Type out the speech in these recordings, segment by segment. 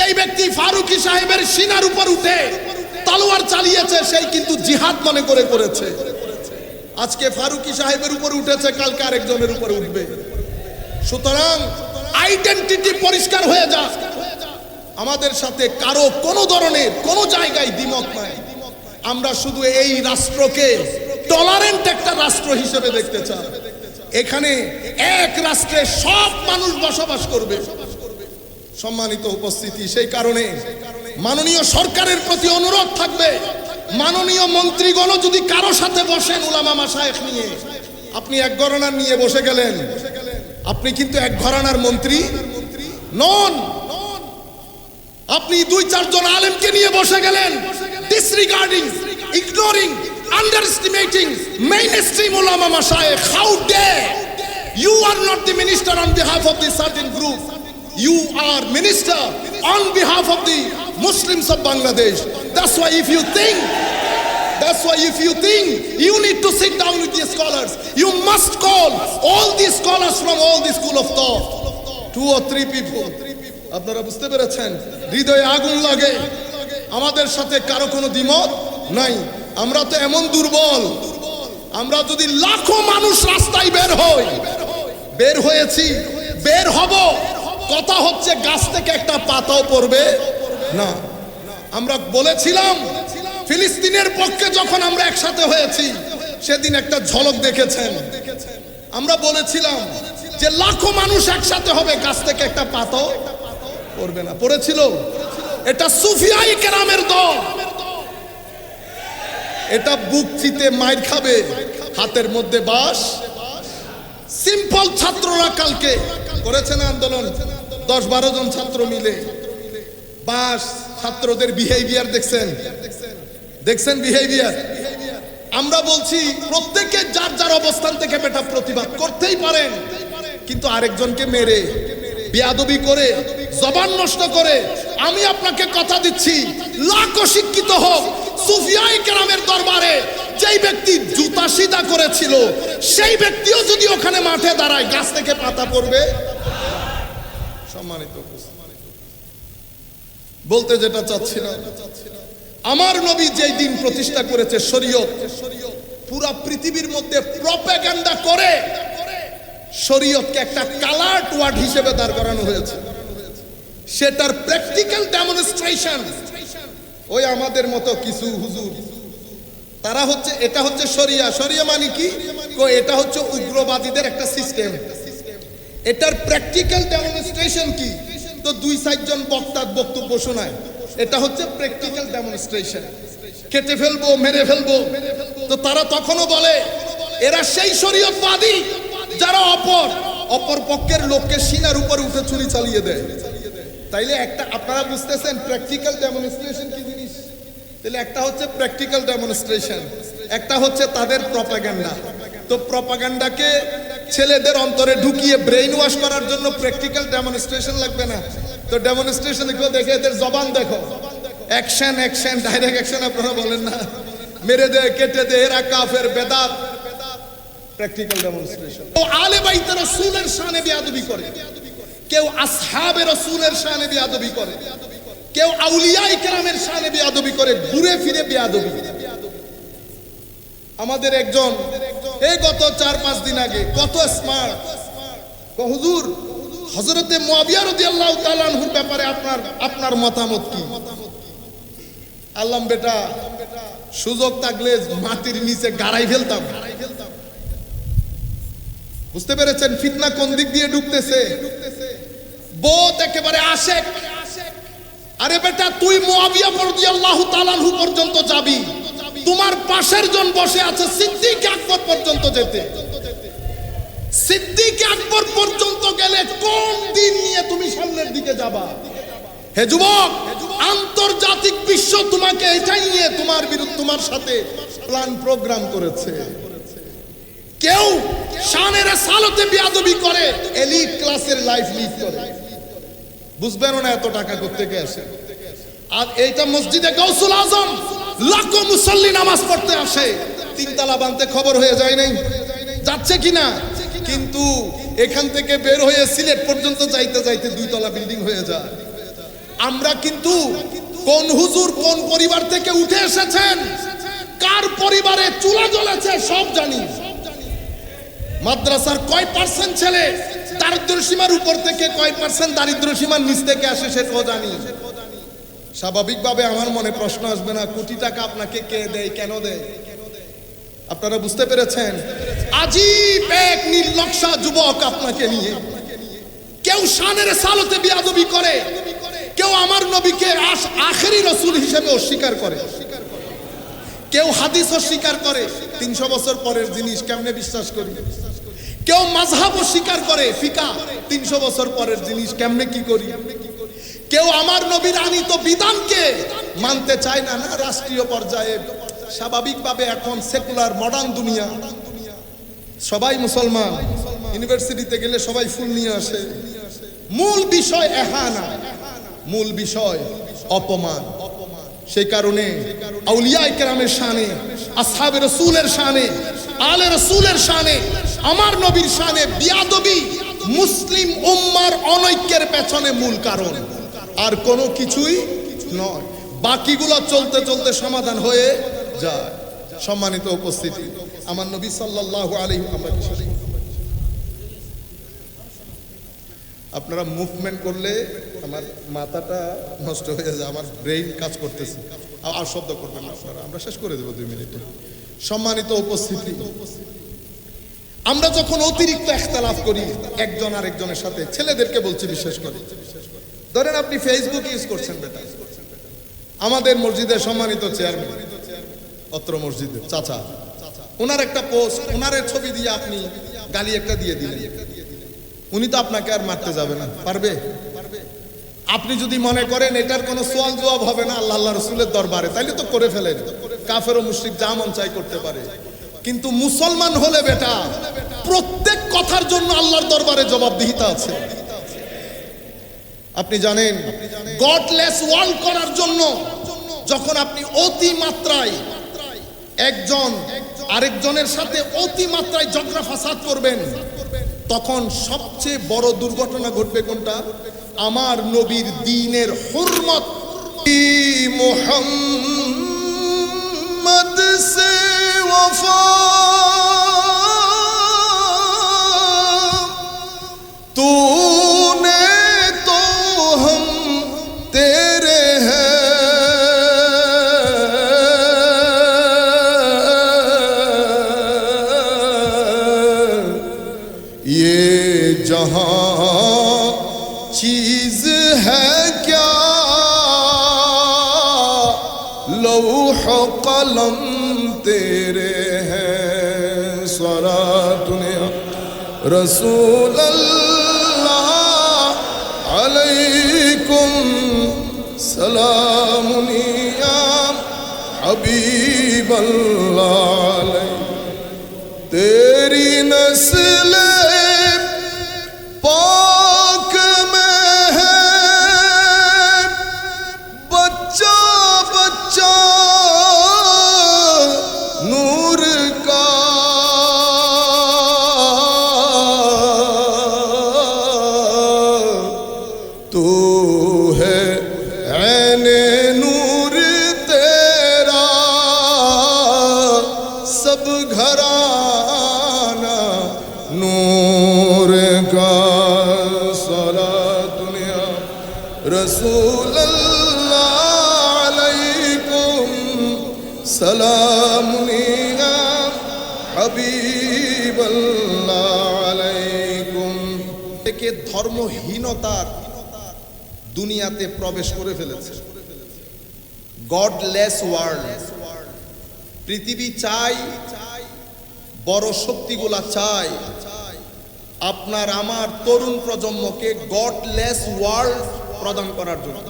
এই ব্যক্তি ফারুকী সাহেবের সিনার উপর উঠে তলোয়ার চালিয়েছে, সেই কিন্তু জিহাদ মনে করে করেছে। আজকে ফারুকী সাহেবের উপর উঠেছে, কালকে আরেকজনের উপর উঠবে। সুতরাং আইডেন্টিটি পরিষ্কার হয়ে যাক। আমাদের সাথে কারো কোনো ধরনের কোনো জায়গায় দ্বিমত নাই। আমরা শুধু এই রাষ্ট্রকে টলারেন্ট একটা রাষ্ট্র হিসেবে দেখতে চাই। এখানে এক রাষ্ট্রে সব মানুষ বসবাস করবে। সম্মানিত উপস্থিতি, সেই কারণে মাননীয় সরকারের প্রতি অনুরোধ থাকবে, মাননীয় মন্ত্রীগণ যদি কারো সাথে বসেন উলামা মাশায়েখ নিয়ে, আপনি এক ঘরানার নিয়ে বসে গেলেন, আপনি কিন্তু এক ঘরানার মন্ত্রী নন। আপনি দুই চারজন আলেমকে নিয়ে বসে গেলেন, ডিসরিগার্ডিং, ignoring, underestimating mainstream ulama mashayikh. How dare you are not the minister on behalf of the certain group, you are minister on behalf of the Muslims of Bangladesh. That's why if you think you need to sit down with the scholars, you must call all the scholars from all the school of thought, 2 or 3 people. আপনারা বুঝতে পেরেছেন? হৃদয়ে আগুন লাগে, আমাদের সাথে কারো কোনো দ্বিমত নাই। আমরা তো এমন দুর্বল, আমরা যদি লাখো মানুষ রাস্তায় বের হয়েছি, বের হব, কথা হচ্ছে গাছ থেকে একটা পাতাও পড়বে না। আমরা বলেছিলাম ফিলিস্তিনের পক্ষে যখন আমরা একসাথে হয়েছি, সেদিন একটা ঝলক দেখেছেন। আমরা বলেছিলাম যে লাখো মানুষ একসাথে হবে, গাছ থেকে একটা পাতাও পড়বে না। পড়েছিল? এটা সুফিয়াই কেরামের দল। এটা বুক চিতে মাইর খাবে, হাতের মধ্যে বাঁশ। সিম্পল ছাত্ররা কালকে করেছে না আন্দোলন, 10-12 জন ছাত্র মিলে বাঁশ। ছাত্রদের বিহেভিয়ার দেখছেন বিহেভিয়ার। আমরা বলছি প্রত্যেকে যার যার অবস্থান থেকে বেটা প্রতিবাদ করতেই পারেন, কিন্তু আরেকজনকে মেরে, বেয়াদবি করে, জবান নষ্ট করে, আমি আপনাকে কথা দিচ্ছি, লাখো শিক্ষিত হোক, সুফিয়ায়ে কেরামের দরবারে যেই ব্যক্তি জুতা সিধা করেছিল, সেই ব্যক্তিও যদি ওখানে মাঠে দাঁড়ায়, গাছ থেকে পাতা পড়বে। সম্মানিত বলতে যেটা চাচ্ছিলাম, আমার নবী যেই দিন প্রতিষ্ঠা করেছে শরীয়ত, পুরা পৃথিবীর মধ্যে প্রপাগান্ডা করে শরীয়তকে একটা কালার্ড ওয়ার্ড হিসেবে দাঁড় করানো হয়েছে। সেটার প্র্যাকটিক্যাল ডেমনস্ট্রেশন ওই আমাদের মতো কিছু হুজুর, তারা হচ্ছে, এটা হচ্ছে শরিয়া। শরিয়া মানে কি? এটা হচ্ছে উগ্রবাদীদের একটা সিস্টেম। এটার প্র্যাকটিক্যাল ডেমনস্ট্রেশন কি? তো 2-4 জন বক্তার বক্তব্য শোনায়, এটা হচ্ছে প্র্যাকটিক্যাল ডেমনস্ট্রেশন। কেটে ফেলবো, মেরে ফেলবো। তো তারা তখনও বলে এরা সেই শরীয়তবাদী যারা অপর পক্ষের লোককে সিনার উপর উঠে ছুরি চালিয়ে দেয়। তাইলে একটা আপনারা বুঝতেছেন প্র্যাকটিক্যাল ডেমনস্ট্রেশন কি জিনিস? তাহলে একটা হচ্ছে প্র্যাকটিক্যাল ডেমনস্ট্রেশন, একটা হচ্ছে তাদের প্রপাগান্ডা। তো প্রপাগান্ডাকে ছেলেদের অন্তরে ঢুকিয়ে ব্রেইন ওয়াশ করার জন্য প্র্যাকটিক্যাল ডেমনস্ট্রেশন লাগবে না? তো ডেমনস্ট্রেশন দেখে এদের জবান দেখো, অ্যাকশন, ডাইরেক্ট অ্যাকশন আপনারা বলেন না, মেরে দে, কেটে দে, এরা কাফের, বেদাত। Practical demonstration. ও আলে বাইতে রাসূলের শানে বেয়াদবি করে, কেউ আসহাবে রাসূলের শানে বেয়াদবি করে, কেউ আউলিয়ায়ে কেরামের শানে বেয়াদবি করে, ঘুরে ফিরে বেয়াদবি। আমাদের একজন এই গত 4-5 দিন আগে কত স্মার্ট, হুজুর হযরতে মুয়াবিয়া রাদিয়াল্লাহু তাআলা আনহুর ব্যাপারে আপনার মতামত কি? আল্লাহ বেটা, সুযোগ থাকলে মাটির নিচে গাড়াই ফেলতাম। বুঝতে পেরেছেন ফিতনা কোন দিক দিয়ে ঢুকতেছে? বোধ একেবারে আশেক। আরে বেটা, তুই মুয়াবিয়া রাদিয়াল্লাহু তাআলা আনহু পর্যন্ত যাবি, তোমার পাশের জন বসে আছে সিদ্দিক আকবর পর্যন্ত যেতে। সিদ্দিক আকবর পর্যন্ত গেলে কোন দিন নিয়ে তুমি সামনের দিকে যাবা? হে যুবক, আন্তর্জাতিক বিশ্ব তোমাকে এটাই নিয়ে তোমার সাথে প্ল্যান প্রোগ্রাম করেছে। কেউ শানের সালতে বেয়াদবি করে, এলিট ক্লাসের লাইফ লিড করে, বুঝবেন না এত টাকা করতে কে আসে। আর এইটা মসজিদে গাউসুল আজম লাখো মুসল্লি নামাজ পড়তে আসে, 3 তালা বানতে খবর হয়ে যায় নাই, যাচ্ছে কিনা? কিন্তু এখান থেকে বের হয়ে সিলেট পর্যন্ত যাইতে 2 তলা বিল্ডিং হয়ে যায়। আমরা কিন্তু কোন হুজুর কোন পরিবার থেকে উঠে এসেছেন, কার পরিবারে চুলা জ্বলেছে সব জানি। মাদ্রাসার কয় পার্সেন্ট ছেলে দারিদ্র্য সীমার উপর থেকে, কয় পার্সেন্ট দারিদ্র্য সীমার নিচ থেকে আসে সেটাও জানি। স্বাভাবিকভাবে আমার মনে প্রশ্ন আসবে না, কোটি টাকা আপনাকে কে দেয়, কেন দেয়? আপনারা বুঝতে পেরেছেন? আজীব এক নির্লজ্জা যুবক আপনাকে নিয়ে। কেউ শানের সালতে বিয়াদবি করে, কেউ আমার নবীকে আখেরি রাসূল হিসেবে অস্বীকার করে, কেউ হাদিস অস্বীকার করে। 300 বছর পরের জিনিস কেমনে বিশ্বাস করি? কেউ মাযহাব অস্বীকার করে, ফিকা 300 বছর পরের জিনিস কেমনে কি করি? কেউ আমার নবীর আনিত বিধানকে মানতে চায় না না রাষ্ট্রীয় পর্যায়ে। স্বাভাবিকভাবে এখন সেকুলার মডার্ন দুনিয়া, সবাই মুসলমান, ইউনিভার্সিটিতে গেলে সবাই ফুল নিয়ে আসে। মূল বিষয় এহানা, মূল বিষয় অপমান। সেই কারণে আউলিয়া ইকরামের শানে, আসহাবে রাসূলের শানে, আলে রাসূলের শানে, আমার নবীর শানে বিয়াদবি মুসলিম উম্মার অনৈক্যের পেছনে মূল কারণ, আর কোনো কিছুই নয়। বাকিগুলো চলতে চলতে সমাধান হয়ে যায়। সম্মানিত উপস্থিতি, আমার নবী সাল্লাল্লাহু আলাইহি ওয়াসাল্লাম, আপনারা মুভমেন্ট করলে আমার মাথাটা নষ্ট হয়ে যায়, আমার ব্রেইন কাজ করতেছে। আর শব্দ করবেন না আপনারা, আমরা শেষ করে দেবো 2 মিনিটে। সম্মানিত উপস্থিতি, আমরা যখন অতিরিক্ত ইখতিলাফ করি একজন আরেকজনের সাথে, ছেলেদেরকে বলছি বিশেষ করে, ধরেন আপনি ফেসবুক ইউজ করছেন বেটা, আমাদের মসজিদের সম্মানিত চেয়ারম্যান, অত্র মসজিদের চাচা, ওনার একটা পোস্ট, ওনার ছবি দিয়ে আপনি গালি একটা দিয়ে দিলেন, উনি তো আপনাকে আর মারতে যাবে না, পারবে? আপনি যদি মনে করেন এটার কোনো সওয়াল জবাব হবে না আল্লাহ রাসূলের দরবারে, তাইলে তো করে ফেলেন। কাফের ও মুশরিক যা মন চাই করতে পারে, কিন্তু মুসলমান হলে বেটা প্রত্যেক কথার জন্য আল্লাহর দরবারে জবাবদিহিতা আছে। আপনি জানেন, গডলেস ওয়ার্ল্ড করার জন্য যখন আপনি অতি মাত্রায় একজন আরেকজনের সাথে অতি মাত্রায় ঝগড়া ফাসাদ করবেন, তখন সবচেয়ে বড় দুর্ঘটনা ঘটবে কোনটা? আমার নবীর দ্বীনের হুরমত। মুহাম্মদ সে ওয়াফা তূনে তো হম তেরে जहां चीज है क्या लौह कलम तेरे हैं सलातुने रसूल अल्लाह अलैकुम सलामुनिया हबीब अल्लाह तेरी नस्ल पाक में है बच्चा बच्चा नूर का तू है ऐने नूर तेरा सब घराना नूर का रसूल अल्लाह अलैकुम सलामुनिया हबीब अल्लाह अलैकुम। থেকে ধর্মহীনতার দুনিয়াতে প্রবেশ করে ফেলেছে, গডলেস ওয়ার্ল্ড। পৃথিবী চাই, বড় শক্তিগুলা চাই আপনার আমার তরুণ প্রজন্মকে গডলেস ওয়ার্ল্ড প্রদান করার জন্য।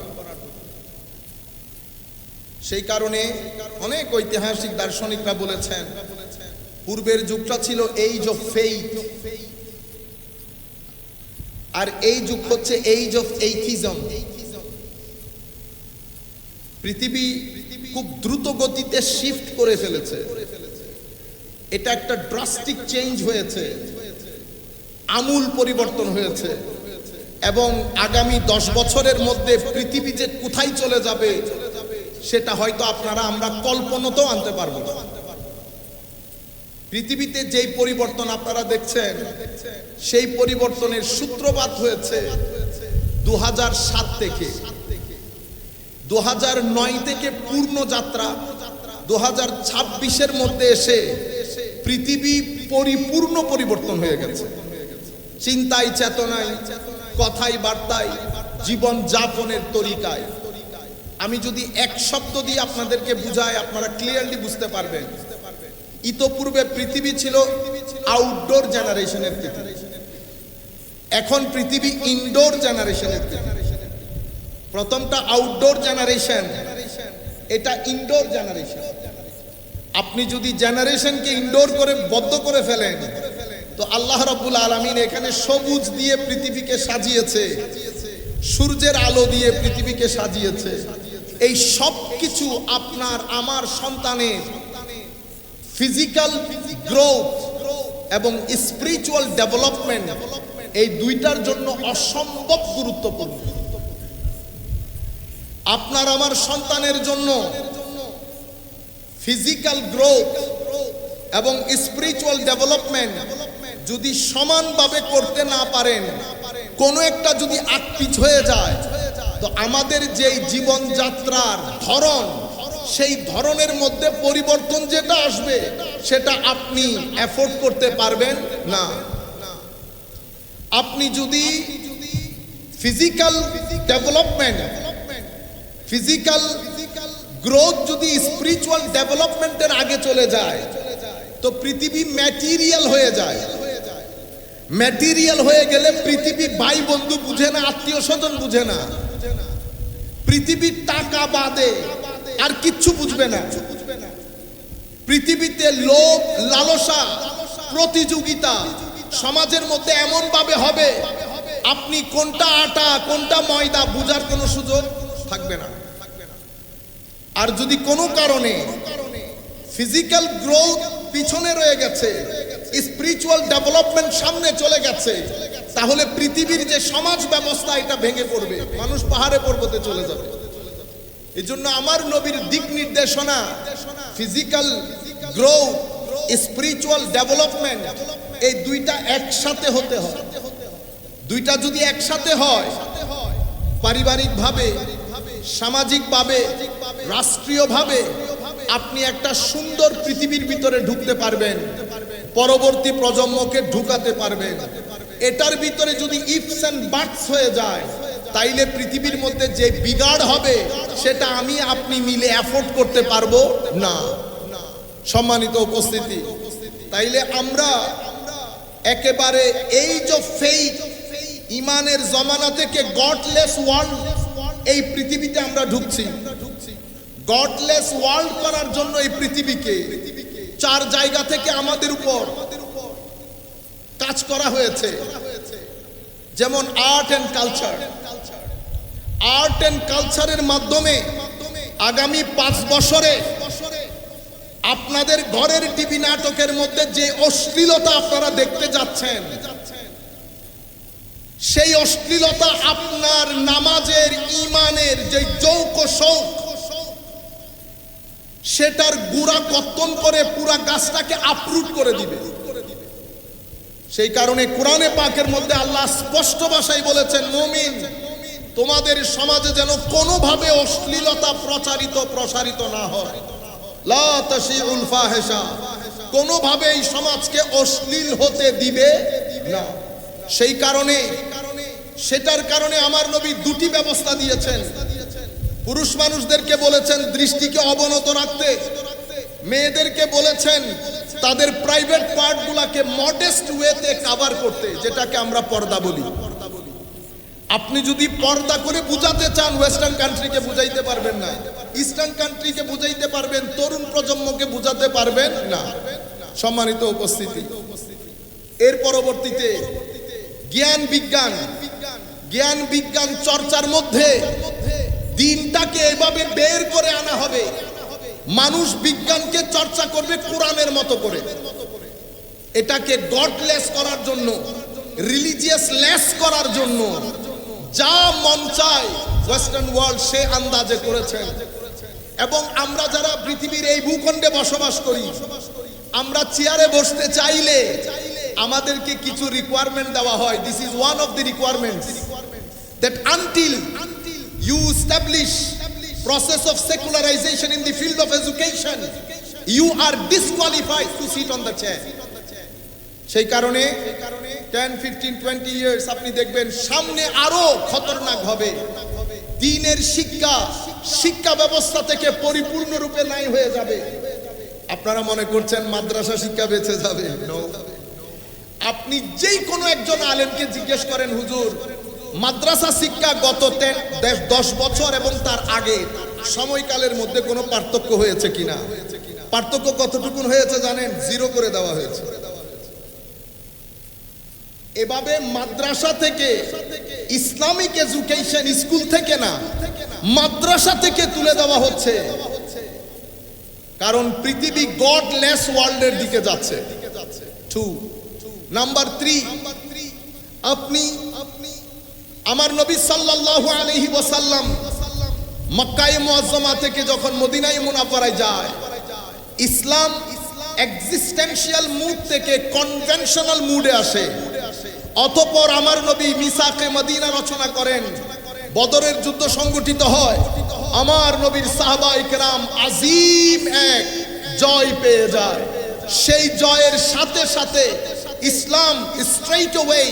সেই কারণে অনেক ঐতিহাসিক দার্শনিকরা বলেছেন, পূর্বের যুগটা ছিল এইজ অফ ফেইথ, আর এই যুগ হচ্ছে এইজ অফ এইথিজম। পৃথিবী খুব দ্রুত গতিতে শিফট করে ফেলেছে, এটা একটা ড্রাস্টিক চেঞ্জ হয়েছে, আমূল পরিবর্তন হয়েছে। এবং আগামী 10 বছরের মধ্যে পৃথিবী যে কোথায় চলে যাবে সেটা হয়তো আমরা কল্পনাতেও আনতে পারবো না। পৃথিবীতে যেই পরিবর্তন আপনারা দেখছেন সেই পরিবর্তনের সূত্রপাত হয়েছে 2007 থেকে। 2009 থেকে পূর্ণ যাত্রা 2026-এর মধ্যে এসে পৃথিবী পরিপূর্ণ পরিবর্তন হয়ে গেছে। চিন্তায়, চেতনায়, কথায়, বার্তায়, জীবন যাপনের তরিকায়। আমি যদি এক শব্দ দিয়ে আপনাদেরকে বুঝাই আপনারা ক্লিয়ারলি বুঝতে পারবেন। ইতোপূর্বে পৃথিবী ছিল আউটডোর জেনারেশনের পৃথিবী, এখন পৃথিবী ইনডোর জেনারেশনের পৃথিবী। প্রথমটা আউটডোর জেনারেশন, এটা ইনডোর জেনারেশন। আপনি যদি জেনারেশনকে ইনডোর করে বদ্ধ করে ফেলেন তো আল্লাহ রাব্বুল আলামিন এখানে সবুজ দিয়ে পৃথিবীকে সাজিয়েছে, সূর্যের আলো দিয়ে পৃথিবীকে সাজিয়েছে। এই সব কিছু আপনার আমার সন্তানের ফিজিক্যাল গ্রোথ এবং স্পিরিচুয়াল ডেভেলপমেন্ট, এই দুইটার জন্য অসম্ভব গুরুত্বপূর্ণ। আপনার আমার সন্তানের জন্য ফিজিক্যাল গ্রোথ এবং স্পিরিচুয়াল ডেভেলপমেন্ট যদি সমানভাবে করতে না পারেন, কোনো একটা যদি আকপিছ হয়ে যায়, তো আমাদের যেই জীবনযাত্রার ধরন, সেই ধরনের মধ্যে পরিবর্তন যেটা আসবে সেটা আপনি এফোর্ড করতে পারবেন না। আপনি যদি ফিজিক্যাল ডেভেলপমেন্ট, ফিজিক্যাল গ্রোথ যদি স্পিরিচুয়াল ডেভেলপমেন্টের আগে চলে যায় তো পৃথিবী ম্যাটেরিয়াল হয়ে যায়। ম্যাটেরিয়াল হয়ে গেলে পৃথিবী ভাই বন্ধু বুঝে না, আত্মীয় স্বজন বুঝে না, পৃথিবীর টাকা বাদে আর কিচ্ছু বুঝবে না। পৃথিবীতে লোভ, লালসা, প্রতিযোগিতা সমাজের মধ্যে এমন ভাবে হবে আপনি কোনটা আটা কোনটা ময়দা বুঝার কোনো সুযোগ থাকবে না। আর যদি কোনো কারণে ফিজিক্যাল গ্রোথ পিছনে রয়ে গেছে, স্পিরিচুয়াল ডেভেলপমেন্ট সামনে চলে গেছে, তাহলে পৃথিবীর যে সমাজ ব্যবস্থা এটা ভেঙে পড়বে, মানুষ পাহাড়ে পর্বতে চলে যাবে। এই জন্য আমার নবীর দিক নির্দেশনা ফিজিক্যাল গ্রোথ, স্পিরিচুয়াল ডেভেলপমেন্ট, এই দুইটা একসাথে হতে হয়। দুইটা যদি একসাথে হয়, পারিবারিকভাবে, সামাজিকভাবে, রাষ্ট্রীয়ভাবে আপনি একটা সুন্দর পৃথিবীর ভিতরে ঢুকতে পারবেন, পরবর্তী প্রজন্মকে ঢুকাতে পারবেন। এটার ভিতরে যদি ইফস এন্ড বাটস হয়ে যায় তাইলে পৃথিবীর মধ্যে যে বিগাড় হবে সেটা আমি আপনি মিলে অ্যাফোর্ড করতে পারবো না। সম্মানিত উপস্থিতি, তাইলে আমরা একেবারে এইজ অফ ফেইথ, ইমানের জমানা থেকে গডলেস ওয়ার্ল্ড, এই পৃথিবীতে আমরা ঢুকছি। গডলেস ওয়ার্ল্ড করার জন্য এই পৃথিবীকে 4 জায়গা থেকে আমাদের উপর কাজ করা হয়েছে। যেমন art and culture. Art and কালচারের মাধ্যমে আগামী 5 বছরে আপনাদের ঘরের টিভি নাটকের মধ্যে যে অশ্লীলতা আপনারা দেখতে যাচ্ছেন, সেই অশ্লীলতা আপনার নামাজের, ইমানের যে যৌক শৌক, সেটার গুড়া কর্তন করে পুরা গাছটাকে আপরুট করে দিবে। সেই কারণে কোরআনে পাকের মধ্যে আল্লাহ স্পষ্ট ভাষায় বলেছেন, মুমিন তোমাদের সমাজে যেন কোনোভাবে অশ্লীলতা প্রসারিত না হয়। লা তাশিউল ফাহিশা, কোনোভাবে এই সমাজকে অশ্লীল হতে দিবে না। সেই কারণে, সেটার কারণে আমার নবী 2টি ব্যবস্থা দিয়েছেন। পুরুষ মানুষদেরকে বলেছেন দৃষ্টিকে অবনত রাখতে, মেয়েদেরকে বলেছেন তাদের প্রাইভেট পার্টগুলোকে মডেস্ট ওয়েতে কভার করতে, যেটাকে আমরা পর্দা বলি। আপনি যদি পর্দা করে বুঝাতে চান, ওয়েস্টার্ন কান্ট্রিকে বুঝাইতে পারবেন না, ইস্টার্ন কান্ট্রিকে বুঝাইতে পারবেন, তরুণ প্রজন্মকে বুঝাতে পারবেন না। সম্মানিত উপস্থিতি, এর পরবর্তীতে জ্ঞান বিজ্ঞান চর্চার মধ্যে দিনটাকে এভাবে বের করে আনা হবে, মানুষ বিজ্ঞানকে চর্চা করবে কোরআনের মতো করে। এটাকে গডলেস করার জন্য, রিলিজিয়াস লেস করার জন্য যা মন চায় ওয়েস্টার্ন ওয়ার্ল্ড সে আন্দাজে করেছেন। এবং আমরা যারা পৃথিবীর এই ভূখণ্ডে বসবাস করি, আমরা চেয়ারে বসতে চাইলে আমাদেরকে কিছু রিকোয়ারমেন্ট দেওয়া হয়। This is one of the requirements, that until you establish process of secularization in the field of education, you are disqualified to sit on the chair. সেই কারণে 10, 15, 20 years আপনি দেখবেন সামনে আরো খতরনাক হবে। দ্বীনের শিক্ষা ব্যবস্থা থেকে পরিপূর্ণরূপে নাই হয়ে যাবে। আপনারা মনে করছেন মাদ্রাসা শিক্ষা বেঁচে যাবে? আপনি যেই কোনো একজন আলেমকে জিজ্ঞেস করেন, হুজুর মাদ্রাসা শিক্ষা গত 10 বছর এবং তার আগে সময়কালের মধ্যে কোনো পার্থক্য হয়েছে কিনা? পার্থক্য কতটুকু হয়েছে জানেন? 0 করে দেওয়া হয়েছে। এভাবে মাদ্রাসা থেকে ইসলামিক এডুকেশন স্কুল থেকে না, মাদ্রাসা থেকে তুলে দেওয়া হচ্ছে। কারণ পৃথিবী গডলেস ওয়ার্ল্ডের দিকে যাচ্ছে। 2 নাম্বার 3, আপনি আমার নবী সাল্লাল্লাহু আলাইহি ওয়াসাল্লাম মক্কায়ে মুআজ্জামা থেকে যখন মদিনায়ে মুনাওয়ারায় যায়, ইসলাম এক্সিস্টেনশিয়াল মুড থেকে কনভেনশনাল মুডে আসে। অতঃপর আমার নবী মিসাকে মদিনা রচনা করেন, বদরের যুদ্ধ সংগঠিত হয়, আমার নবীর সাহাবায়ে কেরাম আজিম এক জয় পেয়ে যায়। সেই জয়ের সাথে সাথে ইসলাম স্ট্রেইট ওয়ে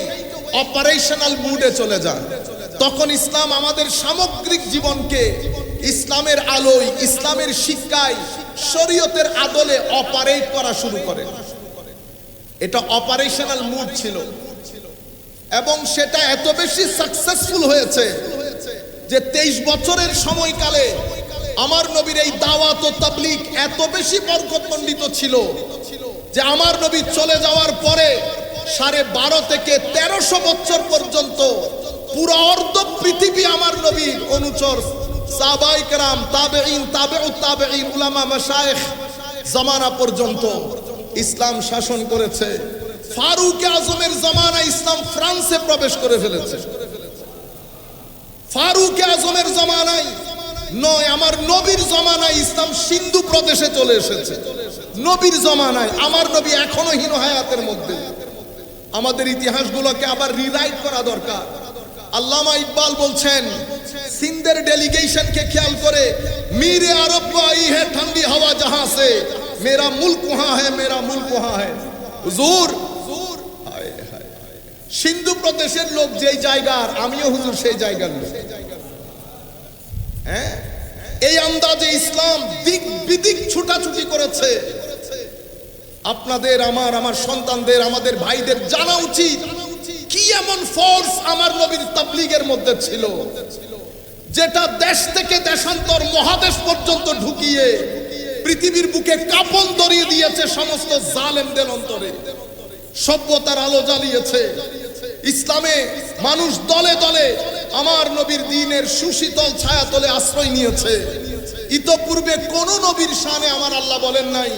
অপারেশনাল মুডে চলে যায়। তখন ইসলাম আমাদের সামগ্রিক জীবনকে ইসলামের আলোয়, ইসলামের শিক্ষায়, শরীয়তের আদলে অপারেট করা শুরু করে। এটা অপারেশনাল মুড ছিল এবং সেটা এত বেশি সাকসেসফুল হয়েছে যে 23 বছরের সময়কালে আমার নবীর এই দাওয়াত ও তাবলীগ এত বেশি বরকতমণ্ডিত ছিল যে আমার নবী চলে যাওয়ার পরে 12.5 থেকে 1300 বছর পর্যন্ত পুরো অর্ধ পৃথিবী আমার নবীর অনুচর সাহাবায়ে কেরাম, তাবেঈন, তাবেউত তাবেঈন, উলামা, মাশায়েখ জামানা পর্যন্ত ইসলাম শাসন করেছে। ফারুক আজমের জামানায় ইসলাম ফ্রান্সে প্রবেশ করে ফেলেছে। ফারুক আজমের জামানায় নয়, আমার নবীর জামানায় ইসলাম সিন্ধু প্রদেশে চলে এসেছে। নবীর জামানায় আমার নবী এখনো হীন হায়াতের মধ্যে। আমাদের ইতিহাসগুলোকে আবার রিরাইট করা দরকার। আল্লামা ইকবাল বলছেন, সিন্ধের ডেলিগেশনকে খেয়াল করে, মিরে আরব কো আই হে ঠান্ডি হাওয়া জাহাঁ সে, মেরা মুলক ওয়াহাঁ হ্যায়, মেরা মুলক ওয়াহাঁ হ্যায়। হুজুর, সিন্ধু প্রদেশের লোক যেই জায়গার, আমিও হুজুর সেই জায়গার লোক। হ্যাঁ, এই আন্দাজে ইসলাম দিক বিদিক ছুটাছুটি করেছে। আপনাদের, আমার সন্তানদের, আমাদের ভাইদের জানা উচিত কি এমন ফোর্স আমার নবীর তাবলীগের মধ্যে ছিল যেটা দেশ থেকে দেশান্তর, মহাদেশ পর্যন্ত ঢুকিয়ে পৃথিবীর বুকে কাঁপন ধরিয়ে দিয়েছে সমস্ত জালেমদের অন্তরে, সভ্যতার আলো জ্বালিয়েছে। ইসলামে মানুষ দলে দলে আমার নবীর দ্বীনের সুশীতল ছায়াতলে আশ্রয় নিয়েছে। ইতপূর্বে কোন নবীর শানে আমার আল্লাহ বলেন নাই,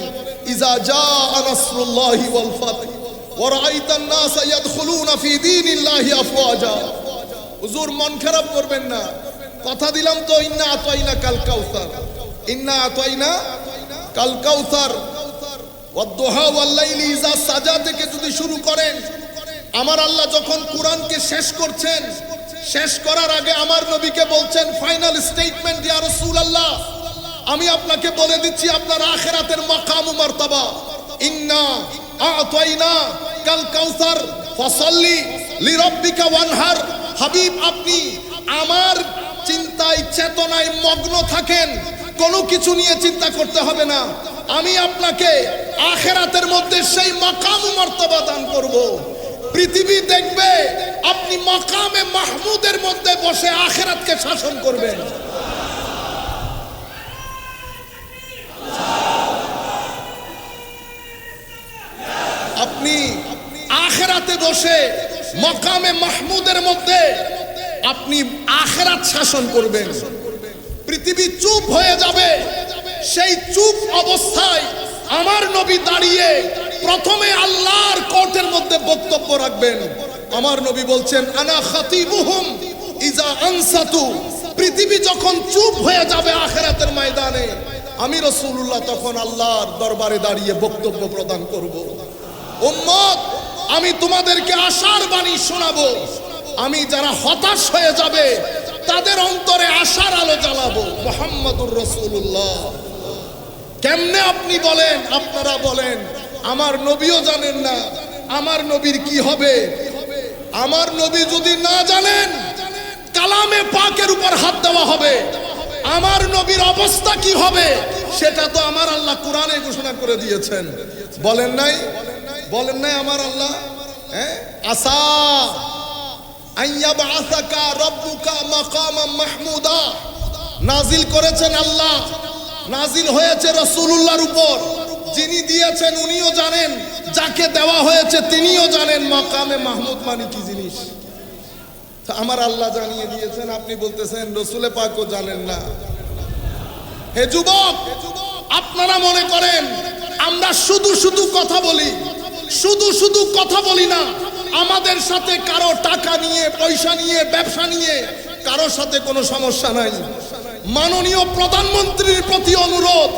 ইজা জাআ নাসরুল্লাহি ওয়াল ফাতহ ওয়া রাআইতান নাসা ইয়াদখুলুনা ফি দীনিল্লাহি আফওয়াজা। হুজুর মন খারাপ করবেন না, কথা দিলাম তো, ইন্না আতাইনা কাল কাউসার, ইন্না আতাইনা কাল কাউসার ওয়াদ দুহা ওয়াল লাইলি ইজা সাজা থেকে যদি শুরু করেন, আমার আল্লাহ যখন কুরআনকে শেষ করছেন, শেষ করার আগে আমার নবীকে বলছেন, ফাইনাল স্টেটমেন্ট, ইয়া রাসূলুল্লাহ, আমি আপনাকে বলে দিচ্ছি আপনার আখিরাতের মাকাম ও মারতাবা, ইন্না আতাইনা কাল কাউসার ফাসাল্লি লিরাব্বিকা ওয়ানহার। হাবিব, আপনি আমার চিন্তায় চেতনায় মগ্ন থাকেন, কোনো কিছু নিয়ে চিন্তা করতে হবে না। আমি আপনাকে আখিরাতের মধ্যে সেই মাকাম ও মারতাবা দান করব। পৃথিবী দেখবে আপনি মাকামে মাহমুদের মধ্যে বসে আখিরাতকে শাসন করবেন। আপনি আখিরাতে বসে মাকামে মাহমুদের মধ্যে আপনি আখিরাত শাসন করবেন। পৃথিবী চুপ হয়ে যাবে, সেই চুপ অবস্থায় আমার নবী দাঁড়িয়ে প্রথমে আল্লাহর কোর্টের মধ্যে বক্তব্য রাখবেন। আমার নবী বলছেন, আনা খাতিবুহুম ইজা আনসাতু, পৃথিবী যখন চুপ হয়ে যাবে আখিরাতের ময়দানে, আমি রাসূলুল্লাহ তখন আল্লাহর দরবারে দাঁড়িয়ে বক্তব্য প্রদান করব। উম্মত, আমি তোমাদেরকে আশার বাণী শোনাবো। আমি যারা হতাশ হয়ে যাবে তাদের অন্তরে আশার আলো জ্বালাবো। মুহাম্মাদুর রাসূলুল্লাহ। কেমনে আপনি বলেন, আপনারা বলেন আমার নবীও জানেন না আমার নবীর কি হবে? আমার নবী যদি না জানেন কালামে পাকের উপর হাত দেওয়া হবে, আমার নবীর অবস্থা কি হবে সেটা তো আমার আল্লাহ কোরআনে ঘোষণা করে দিয়েছেন। বলেন নাই? বলেন নাই আমার আল্লাহ? আসা আইয়াবআসাকা রাব্বুকা মাকামান মাহমুদা, নাজিল করেছেন আল্লাহ, নাজিল হয়েছে রাসূলুল্লাহর উপর। যিনি দিয়েছেন উনিও জানেন, যাকে দেওয়া হয়েছে তিনিও জানেন মাকামে মাহমুদ মানে কি জিনিস। আমার আল্লাহ জানিয়ে দিয়েছেন, আপনি বলতেছেন রাসূলে পাকও জানেন না। হে যুবক, আপনারা মনে করেন আমরা শুধু শুধু কথা বলি, শুধু শুধু কথা বলি না। আমাদের সাথে কারো টাকা নিয়ে, পয়সা নিয়ে, ব্যবসা নিয়ে কারোর সাথে কোনো সমস্যা নাই। মাননীয় প্রধানমন্ত্রীর প্রতি অনুরোধ,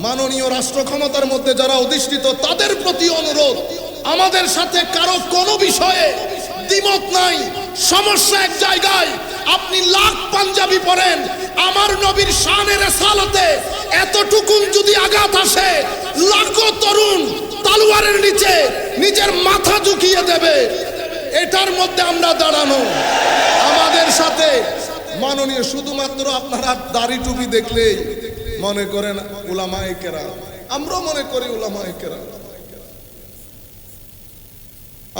মাননীয় রাষ্ট্র ক্ষমতার মধ্যে যারা অধিষ্ঠিত তাদের প্রতি অনুরোধ, আমাদের সাথে কারো কোনো বিষয়ে দ্বিমত নাই। সমস্যা এক জায়গায়, আপনি লাখ পাঞ্জাবি পরেন, আমার নবীর শানের রিসালাতে এতটুকুন যদি আঘাত আসে, লাখো তরুণ তলোয়ারের নিচে নিজের মাথা ঝুঁকিয়ে দেবে। এটার মধ্যে আমরা দাঁড়ানো। আমাদের সাথে মাননীয়, শুধুমাত্র আপনারা দাড়ি টুপি দেখলেই মনে করেন উলামায়ে কেরাম, আমরা মনে করি উলামায়ে কেরাম।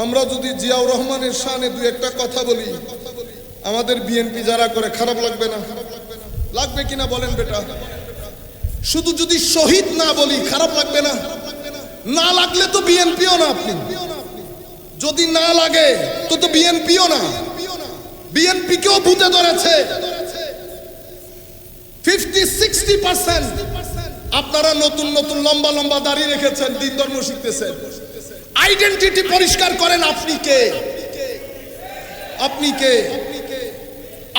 আমরা যদি জিয়াউর রহমানের শানে দুই একটা কথা বলি, আমাদের বিএনপি যারা করে খারাপ লাগবে না? লাগবে কিনা বলেন বেটা? শুধু যদি শহীদ না বলি খারাপ লাগবে না? না লাগলে তো বিএনপিও না। আপনি যদি না লাগে তো বিএনপিও না। বিএনপিকেও ভূতে ধরেছে 50-60%। আপনারা নতুন নতুন লম্বা লম্বা দাড়ি রেখেছেন, দিন ধর্ম শিখতেছেন। আইডেন্টিটি পরিষ্কার করেন, আপনি কে? আপনি কে?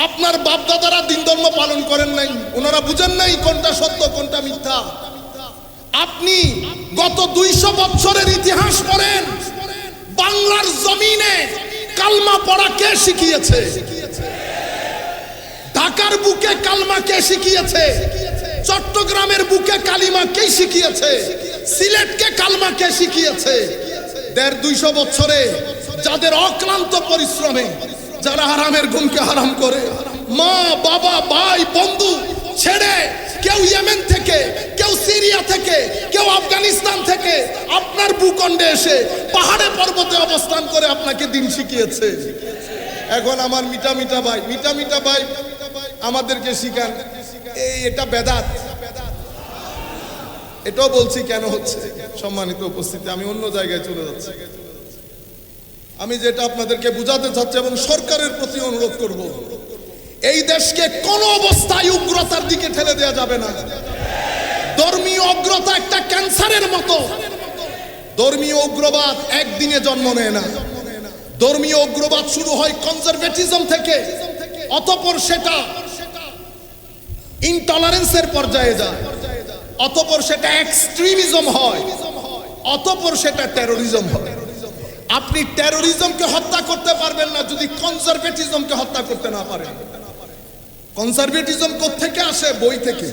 আপনার বাপ দাদারা দিন ধর্ম পালন করেন নাই, ওনারা বুঝেন নাই কোনটা সত্য কোনটা মিথ্যা। আপনি গত 200 বছরের ইতিহাস পড়েন, বাংলার জমিনে কালমা পড়া কে শিখিয়েছে? ঢাকার বুকে কালমা কে শিখিয়েছে? চট্টগ্রামের বুকে কালিমা কে শিখিয়েছে? সিলেটকে কালমা কে শিখিয়েছে? 150-200 বছরে যাদের অক্লান্ত পরিশ্রমে, যারা হারামের গুণকে হারাম করে, মা বাবা ভাই বন্ধু ছেড়ে, কেউ ইয়েমেন থেকে, কেউ সিরিয়া থেকে, কেউ আফগানিস্তান থেকে আপনার ভূখণ্ডে এসে পাহাড়ে পর্বতে অবস্থান করে আপনাকে দিন শিখিয়েছে। এখন আমার মিটা মিটা ভাই, মিটা মিটা ভাই আমাদেরকে শিখান এটা বেদাত। এটাও বলছি কেন হচ্ছে, সম্মানিত উপস্থিতি, আমি অন্য জায়গায় চলে যাচ্ছি। আমি যেটা আপনাদেরকে বুঝাতে চাচ্ছি এবং সরকারের প্রতি অনুরোধ করব, এই দেশকে কোন অবস্থায় উগ্রতার দিকে ঠেলে দেওয়া যাবে না। ধর্মীয় উগ্রতা একটা ক্যান্সারের মতো। ধর্মীয় উগ্রবাদ একদিনে জন্ম নেয় না। ধর্মীয় উগ্রবাদ শুরু হয় কনজারভেটিজম থেকে, অতঃপর সেটা ইনটলারেন্সের পর্যায়ে যায়, অতঃপর সেটা এক্সট্রিমিজম হয়, অতঃপর সেটা টেরোরিজম হয়। আপনি টেরোরিজমকে হত্যা করতে পারবেন না যদি কনজারভেটিজমকে হত্যা করতে না পারেন। কনজারভেটিজম কোত্থেকে আসে? বই থেকে,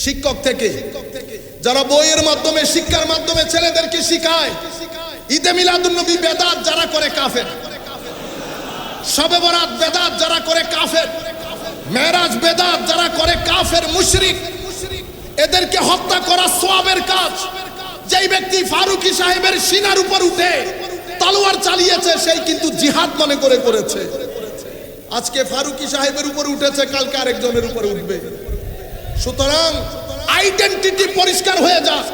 শিক্ষক থেকে, যারা বইয়ের মাধ্যমে, শিক্ষার মাধ্যমে ছেলেদেরকে শিখায় ঈদে মিলাদুন্নবী বেদাত যারা করে কাফের, শবে বরাত বেদাত যারা করে কাফের, মেরাজ বেদাত যারা করে কাফের মুশরিক। এদেরকে হত্যা করা সওয়াবের কাজ। যেই ব্যক্তি ফারুকি সাহেবের সিনার উপর উঠে তলোয়ার চালিয়েছে সেই কিন্তু জিহাদ মনে করে করেছে। আজকে ফারুকি সাহেবের উপর উঠেছে, কালকে আরেকজনের উপর উঠবে। সুতরাং আইডেন্টিটি পরিষ্কার হয়ে যাক।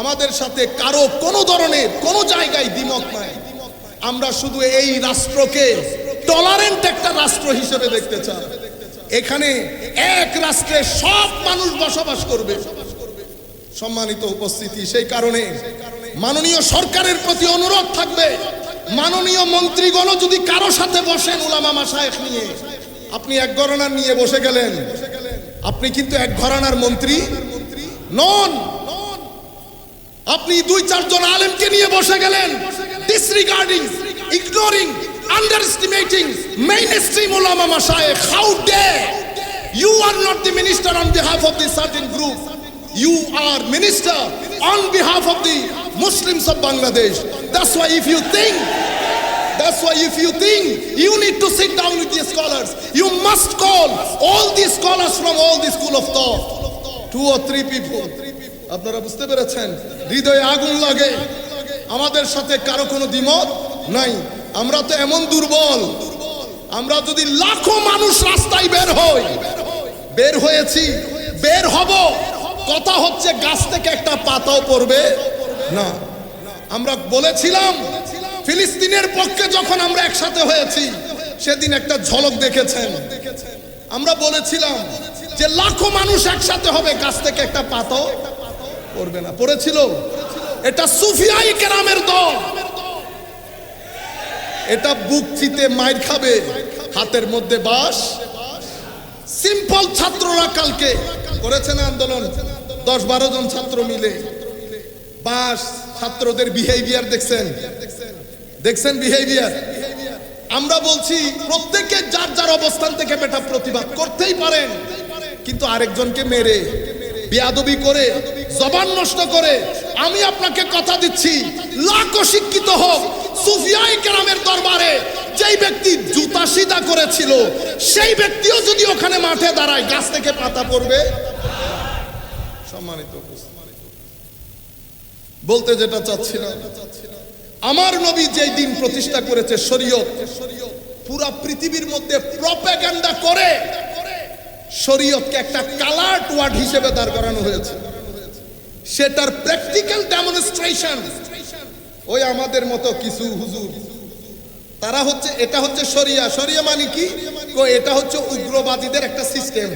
আমাদের সাথে কারো কোনো ধরনের কোনো জায়গায় দ্বিমত নাই। আমরা শুধু এই রাষ্ট্রকে টলারেন্ট একটা রাষ্ট্র হিসেবে দেখতে চাই। এখানে এক রাষ্ট্রে সব মানুষ বসবাস করবে। সম্মানিত উপস্থিতি, সেই কারণে মাননীয় সরকারের প্রতি অনুরোধ থাকবে, মাননীয় মন্ত্রীগণ যদি কারো সাথে বসেন উলামা মাশায়েখ নিয়ে, আপনি এক ঘরানার নিয়ে বসে গেলেন, আপনি কিন্তু এক ঘরানার মন্ত্রী নন। আপনি 2-4 জন আলেমকে নিয়ে বসে গেলেন, ডিসরিগার্ডিং, ignoring, underestimating mainstream ulama mashayikh. How dare! You are not the minister on behalf of the certain group. You are minister on behalf of the Muslims of Bangladesh. That's why if you think you need to sit down with the scholars, you must call all these scholars from all the school of thought. 2 or 3 people. আপনারা বুঝতে পেরেছেন? হৃদয়ে আগুন লাগে, আমাদের সাথে কারো কোনো দ্বিমত নাই। আমরা তো এমন দুর্বল, আমরা যদি লাখো মানুষ রাস্তায় বের হয়েছি, বের হব, কথা হচ্ছে গাছ থেকে একটা পাতাও পড়বে না। আমরা বলেছিলাম ফিলিস্তিনের পক্ষে যখন আমরা একসাথে হয়েছি, সেদিন একটা ঝলক দেখেছেন। আমরা বলেছিলাম যে লাখো মানুষ একসাথে হবে, গাছ থেকে একটা পাতাও পড়বে না। পড়েছিল? এটা সুফিয়াই কেরামের দল, এটা বুক চিতে মাইর খাবে, হাতের মধ্যে বাঁশ। সিম্পল ছাত্ররা কালকে করেছে না আন্দোলন, 10-12 জন ছাত্র মিলে বাঁশ। ছাত্রদের বিহেভিয়ার দেখছেন বিহেভিয়ার। আমরা বলছি প্রত্যেকে যার যার অবস্থান থেকে বেটা প্রতিবাদ করতেই পারেন, কিন্তু আরেকজনকে মেরে, বেয়াদবি করে, জবান নষ্ট করে, আমি আপনাকে কথা দিচ্ছি, লাখো শিক্ষিত হোক, সুফিয়ায়ে কেরামের দরবারে যেই ব্যক্তি জুতা সিধা করেছিল, সেই ব্যক্তিও যদি ওখানে মাঠে দাঁড়ায়, গাছ থেকে পাতা পড়বে। সম্মানিত বলতে যেটা চাচ্ছিলাম, আমার নবী যেই দিন প্রতিষ্ঠা করেছে শরীয়ত, পুরা পৃথিবীর মধ্যে প্রপাগান্ডা করে শরীয়তকে একটা কালার্ড ওয়ার্ড হিসেবে দাঁড় করানো হয়েছে। সেটার প্র্যাকটিক্যাল ডেমনস্ট্রেশন ওই আমাদের মতো কিছু হুজুর, তারা হচ্ছে, এটা হচ্ছে শরিয়া মানে কি? এটা হচ্ছে উগ্রবাদীদের একটা সিস্টেম।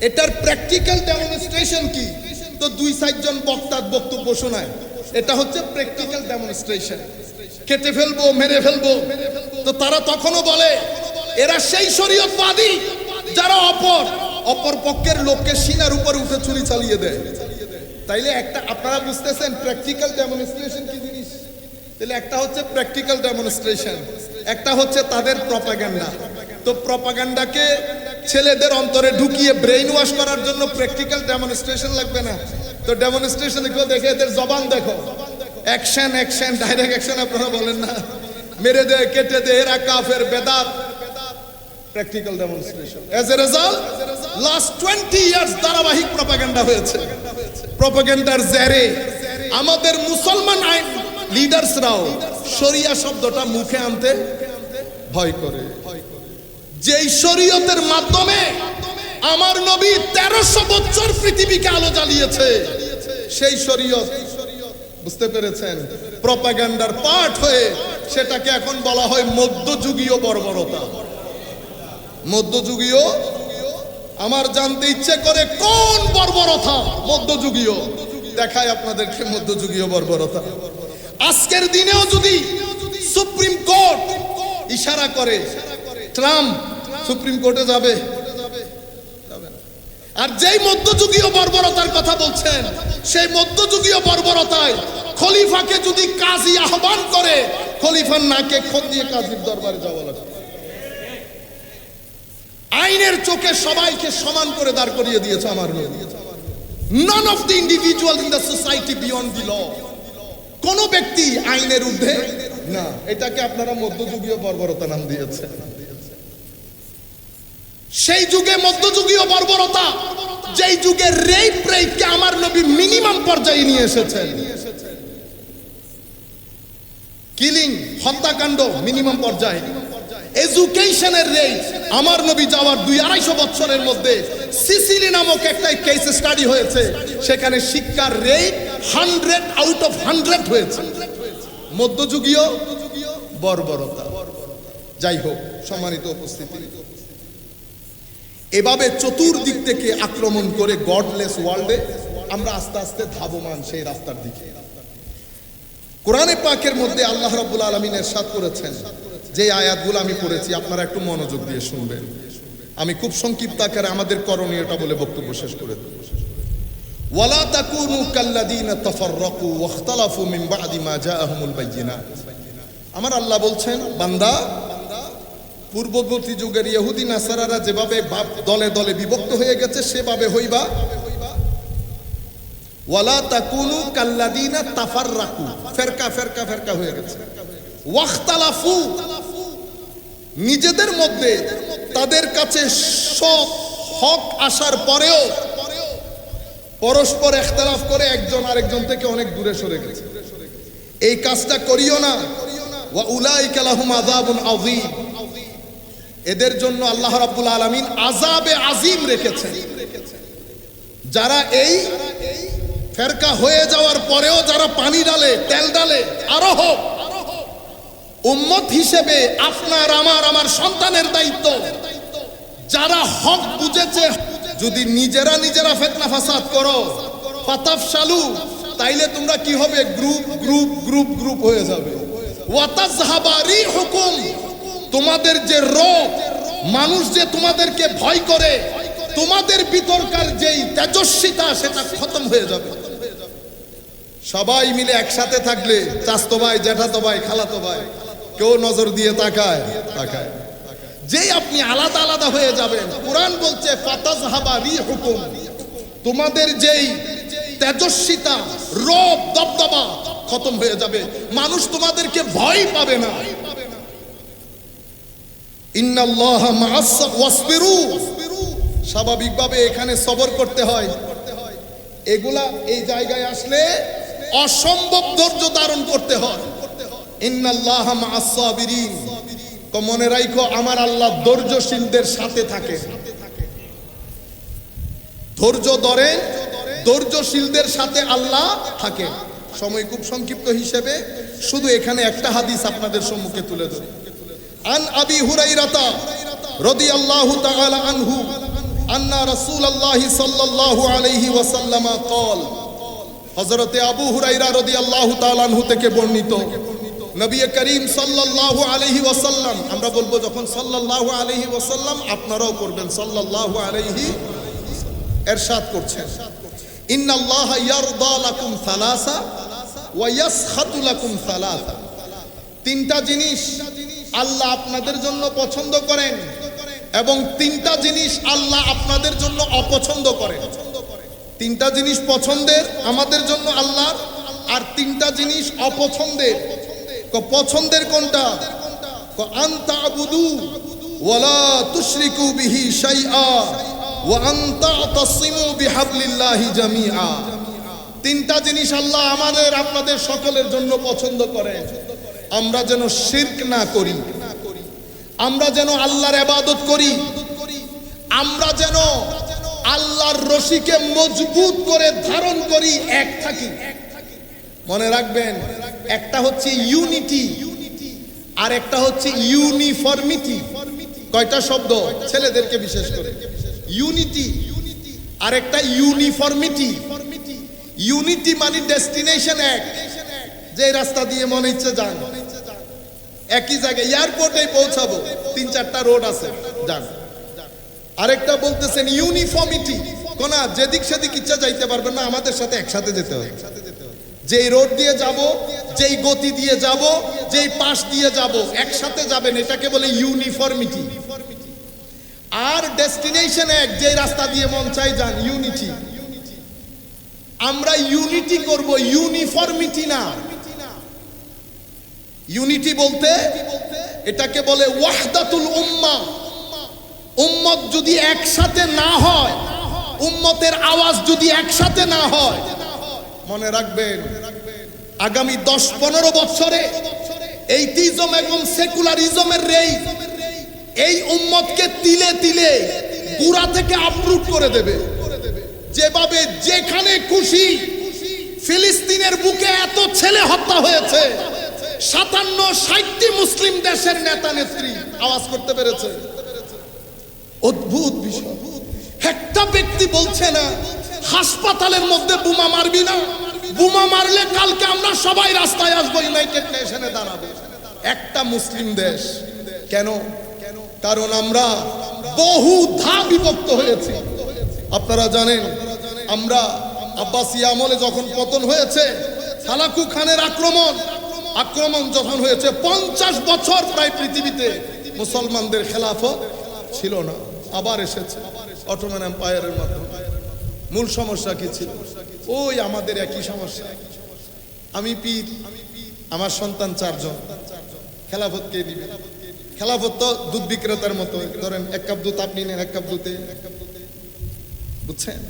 এটার প্র্যাকটিক্যাল ডেমনস্ট্রেশন কি? তো 2-4 জন বক্তার বক্তব্য শোনায়, এটা হচ্ছে প্র্যাকটিক্যাল ডেমনস্ট্রেশন। কেটে ফেলবো, মেরে ফেলবো। তো তারা তখনও বলে এরা সেই শরীয়তবাদী যারা অপর পক্ষের লোককে সিনার উপর উঠে ছুরি চালিয়ে দেয়। তাইলে একটা আপনারা বুঝতেছেন প্র্যাকটিক্যাল ডেমনস্ট্রেশন কি জিনিস? তাহলে একটা হচ্ছে প্র্যাকটিক্যাল ডেমনস্ট্রেশন, একটা হচ্ছে তাদের প্রপাগান্ডা। তো প্রপাগান্ডাকে ছেলেদের অন্তরে ঢুকিয়ে ব্রেইন ওয়াশ করার জন্য প্র্যাকটিক্যাল ডেমনস্ট্রেশন লাগবে না। তো ডেমনস্ট্রেশন দেখে এদের জবান দেখো, অ্যাকশন, ডাইরেক্ট অ্যাকশন আপনারা বলেন না, মেরে দে, কেটে দে, এরা কাফের, বেদাত। Practical demonstration. As a result last 20 years ধারাবাহিক প্রপাগান্ডা হয়েছে। প্রপাগান্ডার জেরে আমাদের মুসলমান লিডার্সরাও শরিয়া শব্দটা মুখে আনতে ভয় করে। যেই শরীয়তের মাধ্যমে আমার নবী 1300 বছর পৃথিবীকে আলো জ্বালিয়েছে, সেই শরীয়ত, বুঝতে পেরেছেন, প্রপাগান্ডার পার্ট হয়ে সেটাকে এখন বলা হয় মধ্যযুগীয় বর্বরতা। মধ্যযুগীয়, আমার জানতে ইচ্ছে করে কোন বর্বরতা মধ্যযুগীয়, দেখায় আপনাদেরকে মধ্যযুগীয় বর্বরতা। আজকের দিনেও যদি সুপ্রিম কোর্ট ইশারা করে ট্রাম্প সুপ্রিম কোর্টে যাবে, আর যেই মধ্যযুগীয় বর্বরতার কথা বলছেন, সেই মধ্যযুগীয় বর্বরতায় খলিফাকে যদি কাজী আহ্বান করে, খলিফার নাকে খত দিয়ে কাজীর দরবারে যাওয়া লাগে। আইনের চোখে সবাইকে সমান করে দাঁড় করিয়ে দিয়েছে আমার নবী। None of the individual in the society beyond the law. কোন ব্যক্তি আইনের ঊর্ধ্বে না। এটাকে আপনারা মধ্যযুগীয় বর্বরতা নাম দিয়েছেন। সেই যুগে মধ্যযুগীয় বর্বরতা, যেই যুগে রেপকে আমার নবী মিনিমাম পর্যায়ে নিয়ে এসেছেন। কিলিং, হত্যাকাণ্ড মিনিমাম পর্যায়ে। এডুকেশনের রেট আমার নবী যাওয়ার 200-250 বছরের মধ্যে সিসিলি নামক একটা কেস স্টাডি হয়েছে, সেখানে শিক্ষার রেট 100 আউট অফ 100 হয়েছে। মধ্যযুগীয় বর্বরতা। যাই হোক, সম্মানিত উপস্থিতি, এভাবে চতুর্দিক থেকে আক্রমণ করে গডলেস ওয়ার্ল্ডে আমরা আস্তে আস্তে ধাবমান সেই রাস্তার দিকে। কোরআনে পাকের মধ্যে আল্লাহ রাব্বুল আলামিন ইরশাদ করেছেন, যে আয়াতগুলো আমি পড়েছি আপনারা একটু মনোযোগ দিয়ে শুনবেন। আমি খুব সংক্ষিপ্ত আকারে আমাদের করণীয়টা বলে বক্তব্য শেষ করে দেব। ওয়ালা তাকুনু কাল্লাযীনা তাফাররাকু ওয়াখতালাফু মিন বা'দি মা জাআহুমুল বায়্যিনাত। আমার আল্লাহ বলছেন, বান্দা, পূর্ববর্তী যুগের ইহুদি নাসারারা যেভাবে দলে দলে বিভক্ত হয়ে গেছে সেভাবে হইবা। ওয়ালা তাকুনু কাল্লাযীনা তাফাররাকু, ফেরকা ফেরকা ফেরকা হয়ে গেছে। ওয়াখতালাফু, নিজেদের মধ্যে তাদের কাছে সব হক আসার পরেও পরস্পর ইখতিলাফ করে একজন আরেকজন থেকে অনেক দূরে সরে গেছে। এই কাজটা করিও না। ওয়া উলাইকা লাহুম আযাবুন আযীম, এদের জন্য আল্লাহ রাব্বুল আলামিন আযাবে আযীম রেখেছেন। যারা এই ফেরকা হয়ে যাওয়ার পরেও যারা পানি ডালে, তেল ডালে, আরো হোক, উম্মত হিসেবে আপনার আমার সন্তানের দায়িত্ব, যারা হক বুঝেছে, যদি নিজেরা ফিতনা ফাসাদ করো, ফাতাফশালু, তাইলে তোমরা কি হবে? গ্রুপ গ্রুপ গ্রুপ গ্রুপ হয়ে যাবে। ওয়াতাযহাবা রিহুকুম, তোমাদের যে রব, মানুষ যে তোমাদেরকে ভয় করে, তোমাদের বিতর্কার যেই তেজস্বিতা, সেটা খতম হয়ে যাবে। সবাই মিলে একসাথে থাকলে, চাচতো ভাই, জ্যাঠাতো ভাই, খালাতো ভাই, কেউ নজর দিয়ে তাকায়। যেই আপনি আলাদা আলাদা হয়ে যাবেন, কুরআন বলছে ফাতাযহাবা রিহুকুম, তোমাদের যেই তেজস্বিতা, রব, দবদবা খতম হয়ে যাবে। মানুষ তোমাদেরকে ভয় পাবে না। ইন্নাল্লাহা মা'আস ওয়াসবিরু, স্বাভাবিকভাবে এখানে সবর করতে হয়। এগুলা এই জায়গায় আসলে অসম্ভব ধৈর্য ধারণ করতে হয়। ইন্নাল্লাহা মা'আস সাবিরিন, তো মনে রাখো, আমার আল্লাহ ধৈর্যশীলদের সাথে থাকে। ধৈর্য ধরেন, ধৈর্যশীলদের সাথে আল্লাহ থাকে। সময় খুব সংক্ষিপ্ত হিসেবে শুধু এখানে একটা হাদিস আপনাদের সম্মুখে তুলে ধরি। আন আবি হুরাইরাতা রাদিয়াল্লাহু তাআলা আনহু আন্না রাসূলুল্লাহ সাল্লাল্লাহু আলাইহি ওয়াসাল্লাম قال, হযরতে আবু হুরায়রা রাদিয়াল্লাহু তাআলা আনহু থেকে বর্ণিত, নবী করিম সাল্লাল্লাহু আলাইহি ওয়াসাল্লাম, আমরা বলবো যখন সাল্লাল্লাহু আলাইহি ওয়াসাল্লাম, আপনারাও করবেন সাল্লাল্লাহু আলাইহি, ইরশাদ করছেন, ইন্নাল্লাহা ইয়ারদা লাকুম সালাসা ওয়া ইয়াসখাতু লাকুম সালাসা। তিনটা জিনিস আল্লাহ আপনাদের জন্য পছন্দ করেন এবং তিনটা জিনিস আল্লাহ আপনাদের জন্য অপছন্দ করেন। তিনটা জিনিস পছন্দের আমাদের জন্য আল্লাহর, আর তিনটা জিনিস অপছন্দের। পছন্দের কোনটা? আনতা আবুদু ওয়ালা তুশরিকু বিহি শাইআ ওয়া আনতা তাসিমু বিহাবলিল্লাহি জামিআ। তিনটা জিনিস আল্লাহ আমাদের আপনাদের সকলের জন্য পছন্দ করেন। আমরা যেন শিরক না করি, আমরা যেন আল্লাহর ইবাদত করি, আমরা যেন আল্লাহর রশিকে মজবুত করে ধারণ করি, এক থাকি। মনে রাখবেন, একটা হচ্ছে ইউনিটি আর একটা হচ্ছে ইউনিফর্মিটি। কয়টা শব্দ? ছেলেদেরকে বিশেষ করে। ইউনিটি আর একটা ইউনিফর্মিটি। ইউনিটি মানে ডেস্টিনেশন এক, যে রাস্তা দিয়ে মনে ইচ্ছে যান, একই জায়গায় এয়ারপোর্টে পৌঁছাবো, 3-4টা রোড আছে, যান। আরেকটা বলতেছেন ইউনিফর্মিটি, কোনা যেদিক সেদিক ইচ্ছা যাইতে পারবেন না, আমাদের সাথে একসাথে যেতে হবে। যেই রোড দিয়ে যাব, যেই গতি দিয়ে যাব, যেই পাশ দিয়ে যাব, একসাথে যাবেন, এটাকে বলে ইউনিফর্মিটি। আর ডেস্টিনেশন এক, যেই রাস্তা দিয়ে মন চাই যান, ইউনিটি। আমরা ইউনিটি করব, ইউনিফর্মিটি না। ইউনিটি বলতে এটাকে বলে ওয়াহদাতুল উম্মাহ। উম্মত যদি একসাথে না হয়, উম্মতের আওয়াজ যদি একসাথে না হয়, মনে রাখবেন আগামী 10-15 বছরে এইটিজম এবং সেকুলারিজমের এই উম্মতকে তিলে তিলে গুড়া থেকে আপরুট করে দেবে। যেভাবে যেখানে খুশি, ফিলিস্তিনের বুকে এত ছেলে হত্যা হয়েছে, 57-60টি মুসলিম দেশের নেতা নেত্রী আওয়াজ করতে পেরেছে। অদ্ভুত বিষয়, একটা ব্যক্তি বলছে না হাসপাতালের মধ্যে বোমা মারবি না, বোমা মারলে কালকে আমরা সবাই রাস্তায় আসবো, ইউনাইটেড নেশনে দাঁড়াবো। একটা মুসলিম দেশ কেন? কারণ আমরা বহু ধাপ বিভক্ত হয়েছি। আপনারা জানেন আমরা আব্বাসী আমলে যখন পতন হয়েছে, হালাকু খানের আক্রমণ যখন হয়েছে, 50 বছর প্রায় পৃথিবীতে মুসলমানদের খেলাফত ছিল না, আবার এসেছে অটোমান এম্পায়ারের মাধ্যমে। মূল সমস্যা কি ছিল? ওই আমাদের একই সমস্যা। আমি পীর, আমার সন্তান 4 জন, খেলাফত কে দিবে? খেলাফত তো দুধ বিক্রেতার মতো, ধরেন 1 কাপ দুধ আপনি নেন, 1 কাপ দুধে, বুঝছেন?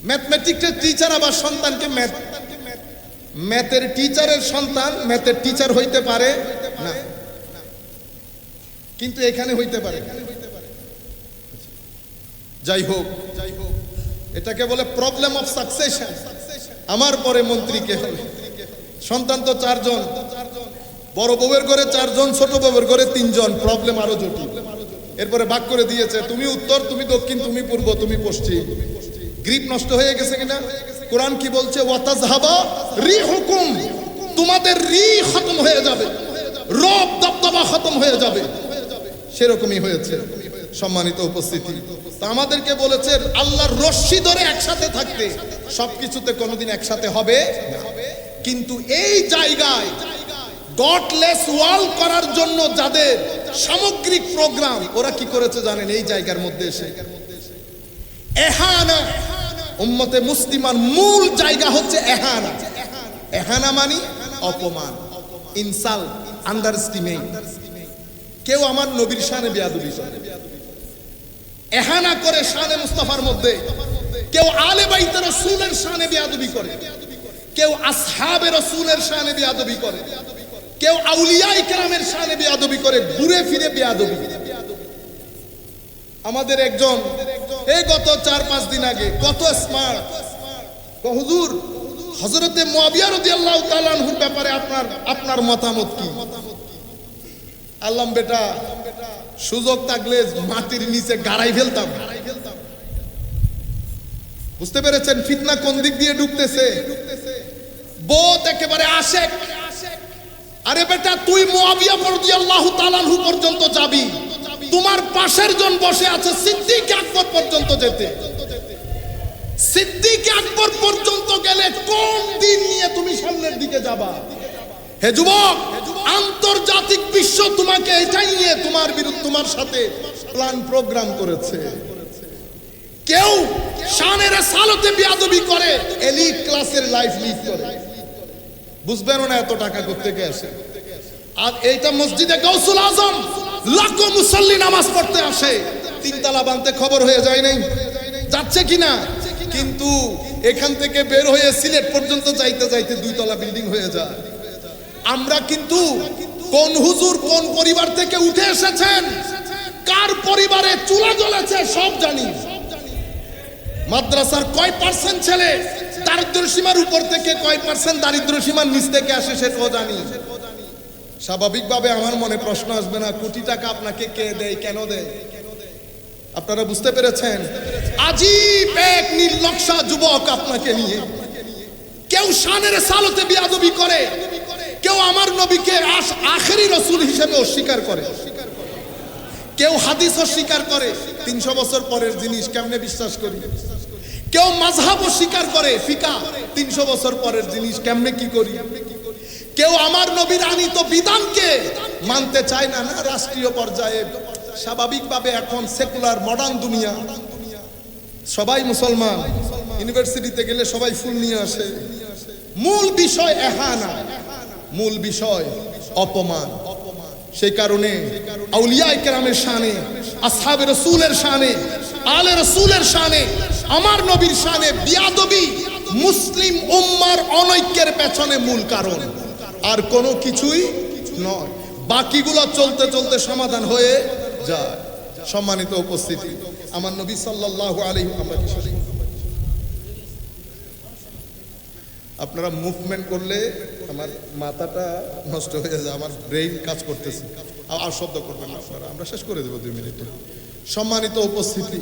ম্যাথমেটিক্সের টিচার আবার সন্তানকে ম্যাথের টিচারের সন্তান ম্যাথের টিচার হইতে পারে না, কিন্তু এখানে হইতে পারে। যাই হোক, এটাকে বলে প্রবলেম অফ সাকসেশন। আমার পরে মন্ত্রী কে হবে? সন্তান তো 4 জন, বড় বউয়ের ঘরে 4 জন, ছোট বউয়ের ঘরে 3 জন, প্রবলেম আরো জটিল। এরপরে ভাগ করে দিয়েছে, তুমি উত্তর, তুমি দক্ষিণ, তুমি পূর্ব, তুমি পশ্চিম। গ্রিপ নষ্ট হয়ে গেছে কিনা? কোরআন কি বলছে? ওয়াতাযহাবা রিহুকুম, তোমাদের রি খতম হয়ে যাবে, রব দবদবা খতম হয়ে যাবে। সেরকমই হয়েছে। সম্মানিত উপস্থিতি, তা আমাদেরকে বলেছে আল্লাহর রশ্মি ধরে একসাথে থাকতে, সবকিছুতে কোনোদিন একসাথে হবে না। কিন্তু এই জায়গায় গডলেস ওয়াল করার জন্য যাদের সামগ্রিক প্রোগ্রাম, ওরা কি করেছে জানেন? এই জায়গার মধ্যে এসে এহানা, উম্মতে মুসলিমার মূল জায়গা হচ্ছে এহানা। এহানা মানে অপমান, ইনসাল্ট, আন্ডারস্টিমেট। কেউ আমার নবীর শানে বেয়াদবি করে, এহানা করে শানে মুস্তাফার মধ্যে। কেউ আলে বাইতে রাসূলের শানে বেয়াদবি করে, কেউ আসহাবে রাসূলের শানে বেয়াদবি করে, কেউ আউলিয়ায়ে কেরামের শানে বেয়াদবি করে, ঘুরে ফিরে বেয়াদবি। আমাদের একজন এই গত 4-5 দিন আগে কত স্মার্ট, হুজুর হযরতে মুয়াবিয়া রাদিয়াল্লাহু তাআলা আনহুর ব্যাপারে আপনার মতামত কি? আল্লাহ বেটা, সুযোগ থাকলে মাটির নিচে গাড়াই ফেলতাম। বুঝতে পেরেছেন ফিতনা কোন দিক দিয়ে ঢুকতেছে? বোধ একেবারে আশেক। আরে বেটা, তুই মুয়াবিয়া রাদিয়াল্লাহু তাআলা আনহু পর্যন্ত যাবি, তোমার পাশের জন বসে আছে সিদ্দিক আকবর পর্যন্ত যেতে। সিদ্দিক আকবর পর্যন্ত গেলে কোন দিন নিয়ে তুমি সামনের দিকে যাবা? হে যুবক, আন্তর্জাতিক বিশ্ব তোমাকে এটাই নিয়ে তোমার বিরুদ্ধে, তোমার সাথে প্ল্যান প্রোগ্রাম করেছে। কেউ শানের সালতে বেয়াদবি করে, এলিট ক্লাসের লাইফ লিড করে, বুঝবেন না এত টাকা করতে গেছে। আর এইটা মসজিদে গাউসুল আজম, লাখো মুসল্লি নামাজ পড়তে আসে, 3 তলা বানতে খবর হয়ে যায় নাই, যাচ্ছে কিনা? কিন্তু এখান থেকে বের হয়ে সিলেট পর্যন্ত যাইতে যাইতে 2 তলা বিল্ডিং হয়ে যায়। আমরা কিন্তু কোন হুজুর কোন পরিবার থেকে উঠে এসেছেন, কার পরিবারে চুলা জ্বলেছে সব জানি। মাদ্রাসার কয় % ছেলে দারিদ্র সীমার উপর থেকে, কয় % দারিদ্র সীমার নিচ থেকে আসে সেটাও জানি। স্বাভাবিকভাবে আমার মনে প্রশ্ন আসবে না, কোটি টাকা আপনাকে কে দেয়, কেন দেয়? আপনারা বুঝতে পেরেছেন? আজীব এক নির্লজ্জা যুবক আপনাকে নিয়ে। কেউ শানের সালতে বেয়াদবি করে, কেউ আমার নবীকে আখেরি রাসূল হিসেবে অস্বীকার করে, কেউ হাদিস অস্বীকার করে। 300 বছর পরের জিনিস কেমনে বিশ্বাস করি? কেউ মাযহাব অস্বীকার করে, ফিকা 300 বছর পরের জিনিস কেমনে কি করি? কেউ আমার নবীর আনিত বিধানকে মানতে চায় না। রাষ্ট্রীয় পর্যায়ে স্বাভাবিকভাবে এখন সেকুলার মডার্ন দুনিয়া, সবাই মুসলমান, ইউনিভার্সিটিতে গেলে সবাই ফুল নিয়ে আসে। মূল বিষয় এহানা, মূল বিষয় অপমান। সেই কারণে আউলিয়ায়ে কেরামের শানে, আসহাবে রাসূলের শানে, আলে রাসূলের শানে, আমার নবীর শানে বেয়াদবি মুসলিম উম্মার অনৈক্যের পেছনে মূল কারণ, আর কোনো কিছুই নয়। বাকিগুলো চলতে চলতে সমাধান হয়ে যায়। সম্মানিত উপস্থিতি, আমার নবী সাল্লাল্লাহু আলাইহি ওয়াসাল্লাম, আপনারা মুভমেন্ট করলে আমার মাথাটা নষ্ট হয়ে যায়, আমার ব্রেইন কাজ করতেছে। আর শব্দ করবেন না আপনারা, আমরা শেষ করে দেব 2 মিনিটে। সম্মানিত উপস্থিতি,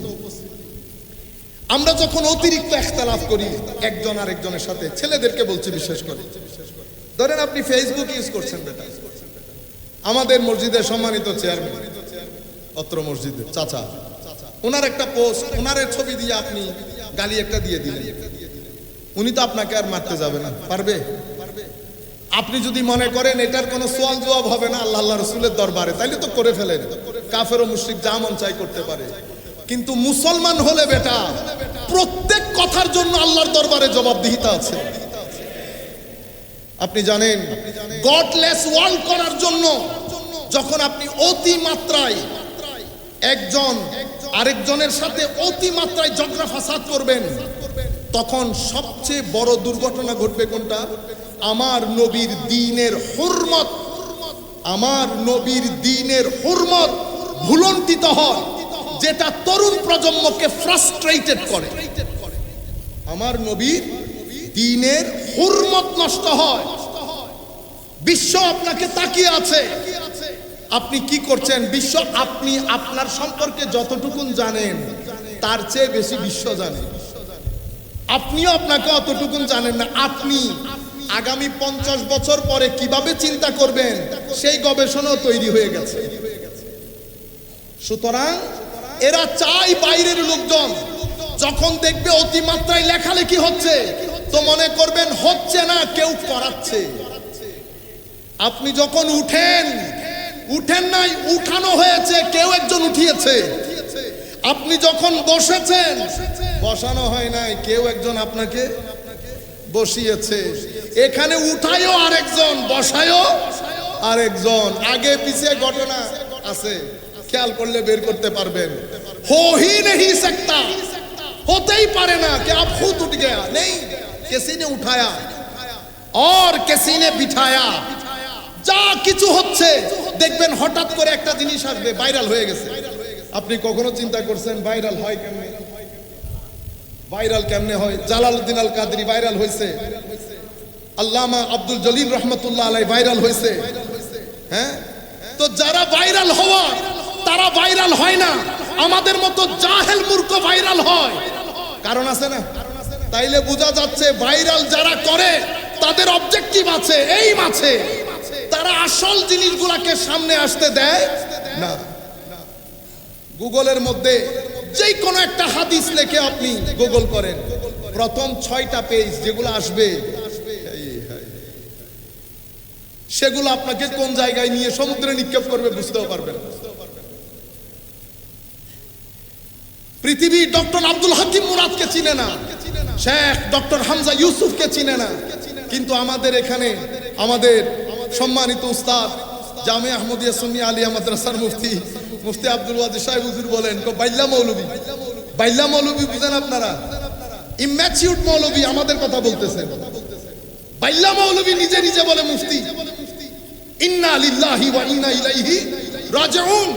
আমরা যখন অতিরিক্ত ইখতিলাফ করি একজন আরেকজনের সাথে, ছেলেদেরকে বলছি বিশেষ করে, ধরেন আপনি ফেসবুক ইউজ করছেন বেটা, আমাদের মসজিদের সম্মানিত চেয়ারম্যান, অত্র মসজিদের চাচা, ওনার একটা পোস্ট, ওনার ছবি দিয়ে আপনি গালি একটা দিয়ে দিলেন, উনি তো আপনাকে আর মারতে যাবে না, পারবে? আপনি যদি মনে করেন এটার কোনো সওয়াল জবাব হবে না আল্লাহ রাসূলের দরবারে, তাইলে তো করে ফেলেন। কাফের ও মুশরিক যা মন চাই করতে পারে, কিন্তু মুসলমান হলে বেটা প্রত্যেক কথার জন্য আল্লাহর দরবারে জবাবদিহিতা আছে। আপনি জানেন গডলেস ওয়ার্ল্ড করার জন্য যখন আপনি অতি মাত্রায় একজন আরেকজনের সাথে অতি মাত্রায় ঝগড়া ফাসাদ করবেন, তখন সবচেয়ে বড় দুর্ঘটনা ঘটবে কোনটা? আমার নবীর দ্বীনের হুরমত, আমার নবীর দ্বীনের হুরমত ভুলন্টিত হয়, যেটা তরুণ প্রজন্মকে ফ্রাস্ট্রেটেড করে। আমার নবীর দ্বীনের হুরমত নষ্ট হয়। বিশ্ব আপনাকে তাকিয়ে আছে, আপনি কি করছেন? বিশ্ব আপনি আপনার সম্পর্কে যতটুকুন জানেন তার চেয়ে বেশি বিশ্ব জানে। আপনিও আপনাকে অতটুকুন জানেন না। আপনি আগামী 50 বছর পরে কিভাবে চিন্তা করবেন সেই গবেষণাও তৈরি হয়ে গেছে। সুতরাং এরা চাই বাইরের লোকজন যখন দেখবে অতিমাত্রায় লেখালেখি হচ্ছে, তো মনে করবেন হচ্ছে না, কেউ করাচ্ছে। আপনি যখন উঠেন নাই, উঠানো হয়েছে, কেউ একজন উঠিয়েছে। আপনি যখন বসেছেন, বসানো হয় নাই, কেউ একজন আপনাকে বসিয়েছে। এখানে উঠায়ও আরেকজন, বসায়ও আরেকজন। আগে পিছিয়ে ঘটনা আছে, খেয়াল করলে বের করতে পারবেন। हो ही नहीं सकता, होते ही पारे ना कि आप खुद उठ गया, नहीं, किसी ने उठाया और किसी ने बिठाया। যা কিছু হচ্ছে দেখবেন হঠাৎ করে একটা জিনিস আসবে, ভাইরাল হয়ে গেছে। আপনি কখনো চিন্তা করছেন ভাইরাল হয় কেমনে? ভাইরাল কেমনে হয়? জালালউদ্দিন আল কাদরি ভাইরাল হয়েছে, আল্লামা আব্দুল জলিল রহমতুল্লাহ আলাইহি ভাইরাল হয়েছে। হ্যাঁ, তো যারা ভাইরাল হওয়া তারা ভাইরাল হয় না, আমাদের মতো জাহেল মূর্খ ভাইরাল হয়। কারণ আছে না? তাইলে বোঝা যাচ্ছে ভাইরাল যারা করে তাদের অবজেক্টিভ আছে, এইম আছে। তারা আসল জিনিসগুলোকে সামনে আসতে দেয় না। গুগলের মধ্যে যে কোনো একটা হাদিস লিখে আপনি গুগল করেন, প্রথম 6টা পেজ যেগুলো আসবে, সেগুলো আপনাকে কোন জায়গায় নিয়ে সমুদ্রে নিক্ষেপ করবে বুঝতেও পারবেন। পৃথিবী ডক্টর আব্দুল হাকিম মুরাদকে চিনে না, শেখ ডক্টর হামজা ইউসুফকে চিনে না, কিন্তু আমাদের এখানে আমাদের সম্মানিত উস্তাদ জামিয়া আহমদিয়া সুন্নিয়া আলিয়া মাদ্রাসার মুফতি আব্দুল ওয়াজিদ সাহেব হুজুর বলেন, বাইল্লা মৌলবী। বাইল্লা মৌলবী বুঝেন আপনারা? ইম্যাচিউরড মৌলবী আমাদের কথা বলতেছেন। বাইল্লা মৌলবী নিজে নিজে বলে মুফতি, ইন্না লিল্লাহি ওয়া ইন্না ইলাইহি রাজিউন।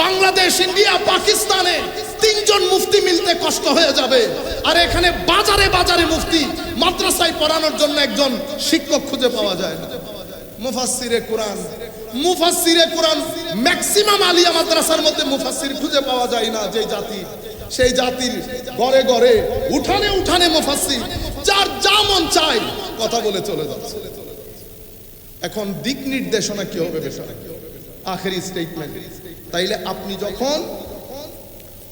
বাংলাদেশ, ইন্ডিয়া, পাকিস্তানে 3 জন মুফতি মিলতে কষ্ট হয়ে যাবে, আর এখানে বাজারে বাজারে মুফতি, মাদ্রাসায় পড়ানোর জন্য একজন শিক্ষক খুঁজে পাওয়া যায় না। মুফাসসিরে কোরআন ম্যাক্সিমাম আলিয়া মাদ্রাসার মধ্যে মুফাসসির খুঁজে পাওয়া যায় না। যে জাতি, সেই জাতির ঘরে ঘরে উঠানে উঠানে মুফাসসির, যার যা মন চায় কথা বলে চলে যাচ্ছে। এখন দিক নির্দেশনা কি হবে বেটা? আখেরি স্টেটমেন্ট। তাইলে আপনি যখন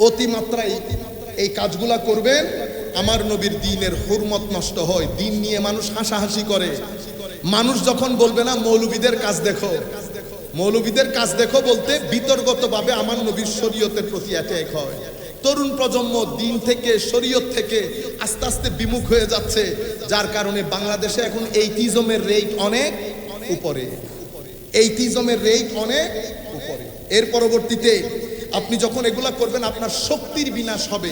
অতিমাত্রায় এই কাজগুলা করবেন, আমার নবীর দ্বীনের হুরমত নষ্ট হয়। দ্বীন নিয়ে মানুষ হাসাহাসি করে। মানুষ যখন বলবে না মৌলবীদের কাজ দেখো, মৌলবীদের কাজ দেখো বলতে বিতর্কতভাবে আমার নবীর শরীয়তের প্রতি অ্যাটাক হয়। তরুণ প্রজন্ম দ্বীন থেকে, শরীয়ত থেকে আস্তে আস্তে বিমুখ হয়ে যাচ্ছে, যার কারণে বাংলাদেশে এখন এইটিজমের রেট অনেক উপরে। এইটিজমের রেট অনেক উপরে। এর পরবর্তীতে আপনি যখন এগুলা করবেন, আপনার শক্তির বিনাশ হবে।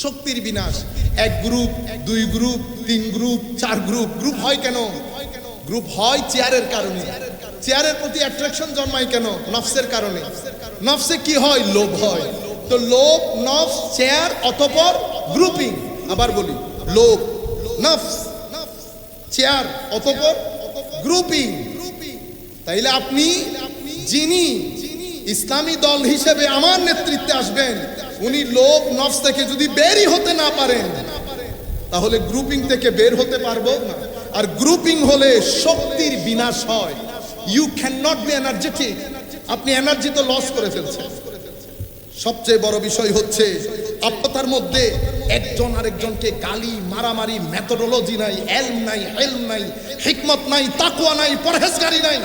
শক্তির বিনাশ। 1 group, 2 group, 3 group, 4 group. Group হয় কেন? গ্রুপ হয় চেয়ারের কারণে। চেয়ারের প্রতি অ্যাট্রাকশন জন্মায় কেন? নফসের কারণে। নফসে কি হয়? লোভ হয়। তো লোভ, নফস, চেয়ার, অতঃপর গ্রুপিং। আবার বলি, লোভ, নফস, চেয়ার, অতঃপর গ্রুপিং। তাইলে আপনি যিনি ইসলামী দল হিসেবে আমার নেতৃত্বে আসবেন, উনি লোভ নফস থেকে যদি বেরই হতে না পারেন তাহলে গ্রুপিং থেকে বের হতে পারবো না। আর গ্রুপিং হলে শক্তির বিনাশ হয়। You can not be energetic, আপনি এনার্জি তো লস করে ফেলছেন। সবচেয়ে বড় বিষয় হচ্ছে আপনার মধ্যে একজন আরেকজনকে গালি মারামারি, মেথোডোলজি নাই, এলম নাই, হেলম নাই, হিকমত নাই, তাকওয়া নাই, পরহেজগারি নাই।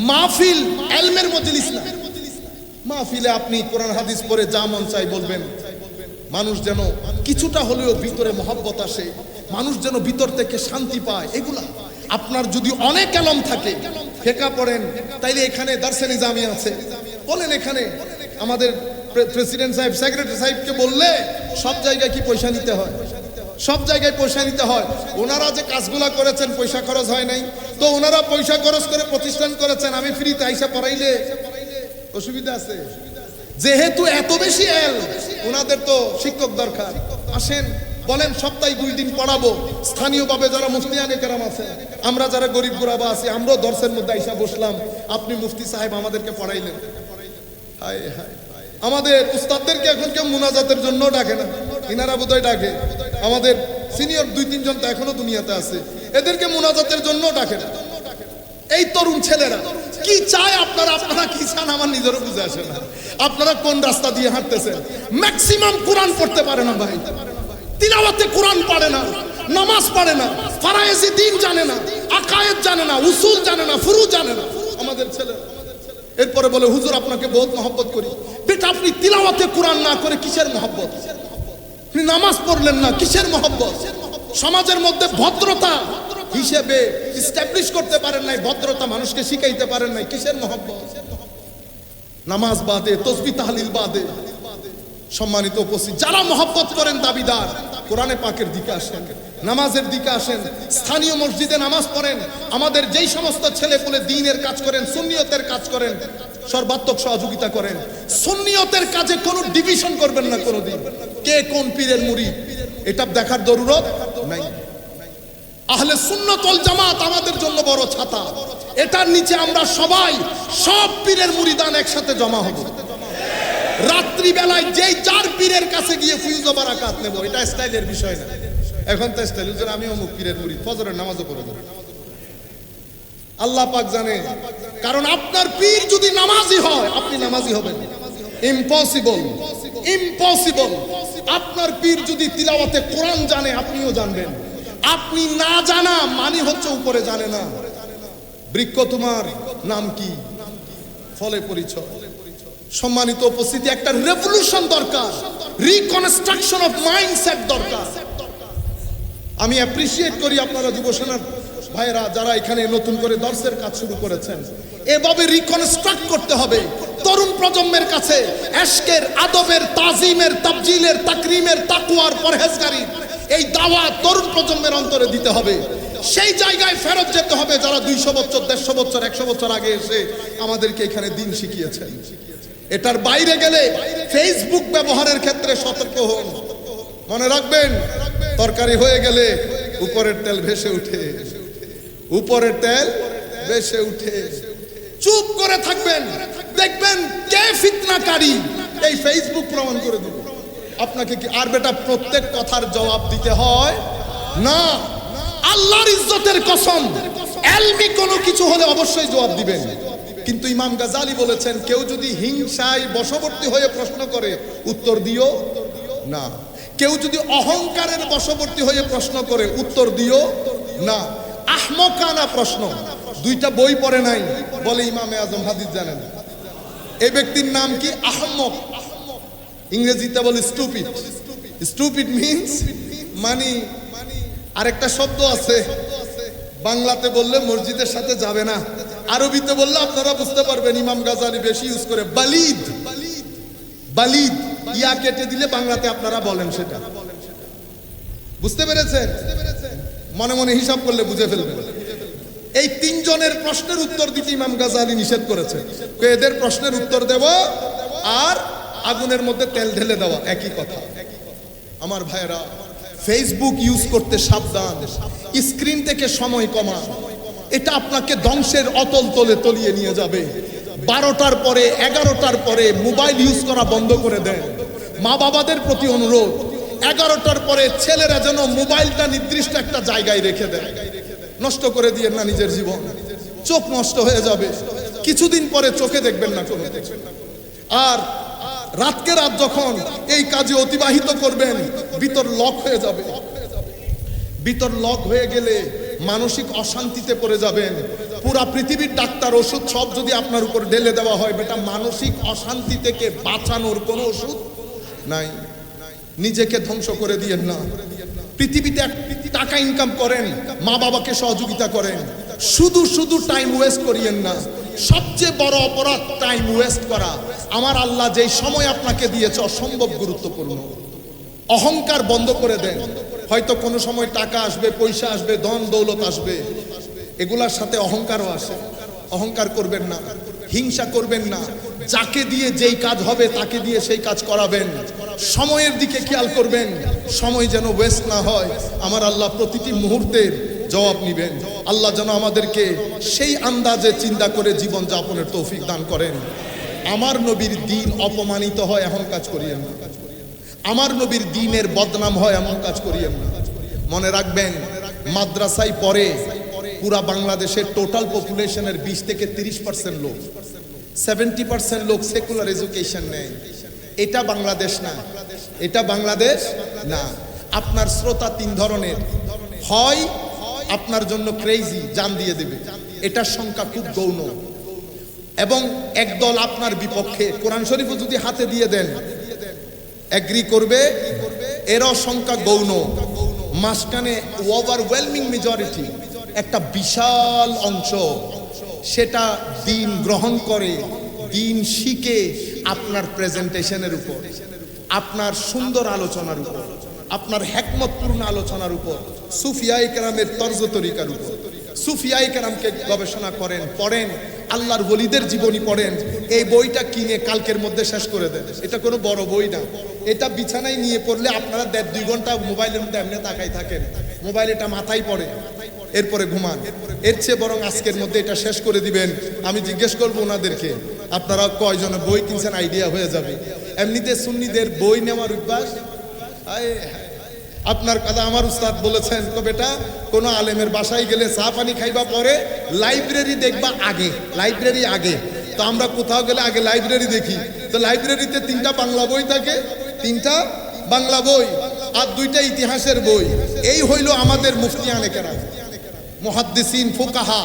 মাহফিল এলমের মজলিস না। মাহফিলে আপনি কোরআন হাদিস পড়ে যা মন চাই বলবেন, মানুষ যেন কিছুটা হলেও ভিতরে মহব্বত আসে, মানুষ যেন ভিতর থেকে শান্তি পায়। এগুলা আপনার যদি অনেক এলম থাকে, ফেকা পড়েন, তাইলে এখানে দারসে নিজামি আছে, বলেন এখানে আমাদের প্রেসিডেন্ট সাহেব, সেক্রেটারি সাহেবকে বললে সব জায়গায় কি পয়সা নিতে হয়? সব জায়গায় পয়সা নিতে হয়। ওনারা যে কাজগুলা করেছেন পয়সা খরচ হয় নাই, তো ওনারা পয়সা খরচ করে প্রতিষ্ঠান করেছেন, আমি ফ্রিতে আইসা পড়াইলে অসুবিধা আছে? যেহেতু এত বেশি এল, ওনাদের তো শিক্ষক দরকার। আসেন বলেন সপ্তাহে 2 দিন পড়াবো। স্থানীয়ভাবে যারা মুফতিয়ানে কেরাম আছে, আমরা যারা গরিব গুরাবা আছি, আমরাও দর্শের মধ্যে আইসা বসলাম, আপনি মুফতি সাহেব আমাদেরকে পড়াইলেন। হায় হায়, আমাদের উস্তাদদেরকে এখন কেউ মুনাজাতের জন্য ডাকে না, ইনারা বোধহয় ডাকে। আমাদের সিনিয়র 2-3 জন তো এখনো দুনিয়াতে আছে, এদেরকে মুনাজাতের জন্য ডাকে না। এই তরুণ ছেলেরা কি চায় আপনারা কি চান আমার নিজেরও বুঝে আসে না। আপনারা কোন রাস্তা দিয়ে হাঁটতেছেন? ম্যাক্সিমাম কোরআন পড়তে পারে না ভাই, তিলাওয়াতে কোরআন পড়ে না, নামাজ পড়ে না, ফারায়েজি দ্বীন জানে না, আকায়েদ জানে না, উসুল জানে না, ফুরু জানে না আমাদের ছেলে। এরপরে বলে হুজুর আপনাকে বহুত মহব্বত করি। বেটা আপনি তিলাওয়াতে কোরআন না করে কিসের মহব্বত? আপনি নামাজ পড়লেন না, কিসের মহব্বত? সমাজের মধ্যে ভদ্রতা হিসেবে এস্টাবলিশ করতে পারেন নাই, ভদ্রতা মানুষকে শিখাইতে পারেন নাই, কিসের মহব্বত? নামাজ বাদে, তসবিহ তাহলিল বাদে। সম্মানিত উপস্থিত, যারা মহব্বত করেন দাবিদার, কোরআনে পাকের দিকে আসেন, নামাজের দিকে আসেন, স্থানীয় মসজিদে নামাজ পড়েন। আমাদের যেই সমস্ত ছেলে পুলে দ্বীনের কাজ করেন, সুন্নিয়তের কাজ করেন, সর্বাত্মক সহযোগিতা করেন। সুন্নিয়তের কাজে কোনো ডিভিশন করবেন না কোনোদিন, কে কোন পীরের মুরিদ এটা দেখার জরুরত নাই। আহলে সুন্নাত ওয়াল জামাত আমাদের জন্য বড় ছাতা, এটার নিচে আমরা সবাই সব পীরের মুরিদান একসাথে জমা হব। রাত্রি বেলায় যেই যার পীরের কাছে গিয়ে ফিউজ বারাকাত নেব, এটা স্টাইলের বিষয় না। এখন তো স্টাইল, আমি অমুক পীরের মুরিদ, ফজরের নামাজও পড়ে দেব, আল্লাহ পাক জানে। কারণ আপনার পীর যদি নামাজি হয়, আপনি নামাজি হবেন, ইম্পসিবল, ইম্পসিবল। আপনার পীর যদি তিলাওয়াতে কোরআন জানে, আপনিও জানবেন। আপনি না জানা মানে হচ্ছে উপরে জানে না। বৃক্ষ তোমার নাম কি, ফলে পরিচয়। সম্মানিত উপস্থিতি, একটা রেভলিউশন দরকার, রিকনস্ট্রাকশন অফ মাইন্ডসেট দরকার। আমি অ্যাপ্রিসিয়েট করি আপনারা যুবসেনার ভাইরা যারা এখানে নতুন করে দর্শের কাজ শুরু করেছেন। এভাবে রিকনস্ট্রাক্ট করতে হবে তরুণ প্রজন্মের কাছে। এশকের, আদবের, তাজিমের, তাবজিলের, তাকরিমের, তাকওয়ার, পরহেজগারির এই দাওয়াত তরুণ প্রজন্মের অন্তরে দিতে হবে। সেই জায়গায় ফেরত যেতে হবে যারা 200 বছর, 150 বছর, 100 বছর আগে এসে আমাদেরকে এখানে দিন শিখিয়েছেন। এটার বাইরে গেলে ফেসবুক ব্যবহারের ক্ষেত্রে সতর্ক হন। মনে রাখবেন, তরকারি হয়ে গেলে উপরের তেল ভেসে উঠে, উপরের তেল ভেসে উঠে। চুপ করে থাকবেন, দেখবেন কে ফিতনাকারী, এই ফেসবুক প্রমাণ করে দেবে আপনাকে। কি আর বেটা প্রত্যেক কথার জবাব দিতে হয় না। আল্লাহর ইজ্জতের কসম, এলমি কোনো কিছু হলে অবশ্যই জবাব দিবেন। কিন্তু ইমাম গাজালি বলেছেন, কেউ যদি হিংসায় বশবর্তী হয়ে প্রশ্ন করে, উত্তর দিও না। কেউ যদি অহংকারের বশবর্তী হয়ে প্রশ্ন করে, উত্তর দিও না। আহমকানা প্রশ্ন, 2টা বই পড়ে নাই বলে ইমামে আজম, হাদিস জানেন। এই ব্যক্তির নাম কি? আহমক। ইংরেজিতে বলে স্টুপিড। স্টুপিড মিন্স মানে। আরেকটা শব্দ আছে, বাংলাতে বললে মসজিদের সাথে যাবে না, আরবিতে বললে আপনারা বুঝতে পারবেন, ইমাম গাজালি বেশি ইউজ করে, বালিদ। বালিদ, ইয়া কেটে দিলে বাংলাতে আপনারা বলেন সেটা। বুঝতে পেরেছেন? মনে মনে হিসাব করলে বুঝে ফেলবেন। এই 3 জনের প্রশ্নের উত্তর দিতে ইমাম গাজালি নিষেধ করেছে। এদের প্রশ্নের উত্তর দেব আর আগুনের মধ্যে তেল ঢেলে দেওয়া একই কথা। আমার ভাইরা, ফেসবুক ইউজ করতে সাবধান, স্ক্রিন থেকে সময় কমা। এটা আপনাকে ধ্বংসের অতল তলে তলিয়ে নিয়ে যাবে। 12টার পরে, 11টার পরে মোবাইল ইউজ করা বন্ধ করে দেন। মা বাবাদের প্রতি অনুরোধ, 11টার পরে ছেলেরা যেন মোবাইলটা নির্দিষ্ট একটা জায়গায় রেখে দেয়। নষ্ট করে দিয়েন না নিজের জীবন, চোখ নষ্ট হয়ে যাবে, কিছুদিন পরে চোখে দেখবেন না কোনো কিছু। আর রাতকে রাত যখন এই কাজে অতিবাহিত করবেন, ভিতর লক হয়ে যাবে। ভিতর লক হয়ে গেলে মানসিক অশান্তিতে পড়ে যাবেন। পুরা পৃথিবীর ডাক্তার ওষুধ সব যদি আপনার উপর ঢেলে দেওয়া হয়, বেটা মানসিক অশান্তি থেকে বাঁচানোর কোনো ওষুধ নাই। নিজেকে ধ্বংস করে দিয়েন না। পৃথিবীতে টাকা ইনকাম করেন, মা বাবাকে সহযোগিতা করেন, শুধু শুধু টাইম ওয়েস্ট করিয়েন না। সবচেয়ে বড় অপরাধ টাইম ওয়েস্ট করা। আমার আল্লাহ যেই সময় আপনাকে দিয়েছে অসম্ভব গুরুত্বপূর্ণ। অহংকার বন্ধ করে দেন। হয়তো কোনো সময় টাকা আসবে, পয়সা আসবে, ধন দৌলত আসবে, এগুলার সাথে অহংকারও আসে। অহংকার করবেন না, হিংসা করবেন না। যাকে দিয়ে যেই কাজ হবে তাকে দিয়ে সেই কাজ করাবেন। সময়ের দিকে খেয়াল করবেন, সময় যেন ওয়েস্ট না হয়। আমার আল্লাহ প্রতিটি মুহূর্তের জবাব নিবেন। আল্লাহ যেন আমাদেরকে সেই আন্দাজে চিন্তা করে জীবন যাপনের তৌফিক দান করেন। আমার নবীর দ্বীন অপমানিত হয় এমন কাজ করিয়েন না। আমার নবীর দ্বীনের বদনাম হয় এমন কাজ করিয়েন না। মনে রাখবেন, মাদ্রাসায় পড়ে পুরা বাংলাদেশের টোটাল পপুলেশনের 20 থেকে 30% লোক, 70% লোক সেকুলার এডুকেশন নেয়। এটা বাংলাদেশ না, এটা বাংলাদেশ না। আপনার শ্রোতা 3 ধরনের, হয় আপনার জন্য ক্রেজি, জান দিয়ে দেবে, এটার সংখ্যা খুব গৌণ, এবং একদল আপনার বিপক্ষে, কোরআন শরীফও যদি হাতে দিয়ে দেন এগ্রি করবে, এরও সংখ্যা গৌণ। মাঝখানে ওভারওয়েলমিং মেজরিটি, একটা বিশাল অংশ, সেটা দিন গ্রহণ করে, দিন শিখে আপনার প্রেজেন্টেশনের উপর, আপনার সুন্দর আলোচনার উপর, আপনার হিকমতপূর্ণ আলোচনার উপর, সুফিয়ায়ে কেরামের তর্জ তরিকার উপর। সুফিয়ায়ে কেরামকে গবেষণা করেন, পড়েন, আল্লাহর ওলিদের জীবনী পড়েন। এই বইটা কিনে কালকের মধ্যে শেষ করে দেন। এটা কোনো বড় বই না। এটা বিছানায় নিয়ে পড়লে আপনারা 1.5-2 ঘন্টা মোবাইলের মধ্যে এমনি তাকাই থাকেন, মোবাইল এটা মাথায় পড়ে, এরপরে ঘুমান। এর চেয়ে বরং আজকের মধ্যে এটা শেষ করে দিবেন। আমি জিজ্ঞেস করবো ওনাদেরকে, আপনারা কয়জনে বই কিনছেন, আইডিয়া হয়ে যাবে। এমনিতে সুন্নিদের বই নেওয়ার অভ্যাস। আপনার কথা আমার উস্তাদ বলেছেন, তো বেটা কোনো আলেমের বাসায় গেলে চা পানি খাইবা পরে, লাইব্রেরি দেখবা আগে, লাইব্রেরি আগে। তো আমরা কোথাও গেলে আগে লাইব্রেরি দেখি। তো লাইব্রেরিতে 3টা বাংলা বই থাকে, 3টা বাংলা বই আর 2টা ইতিহাসের বই। এই হইল আমাদের মুফতিয়ানে কেরাম, মুহাদ্দিসিন, ফুকাহা।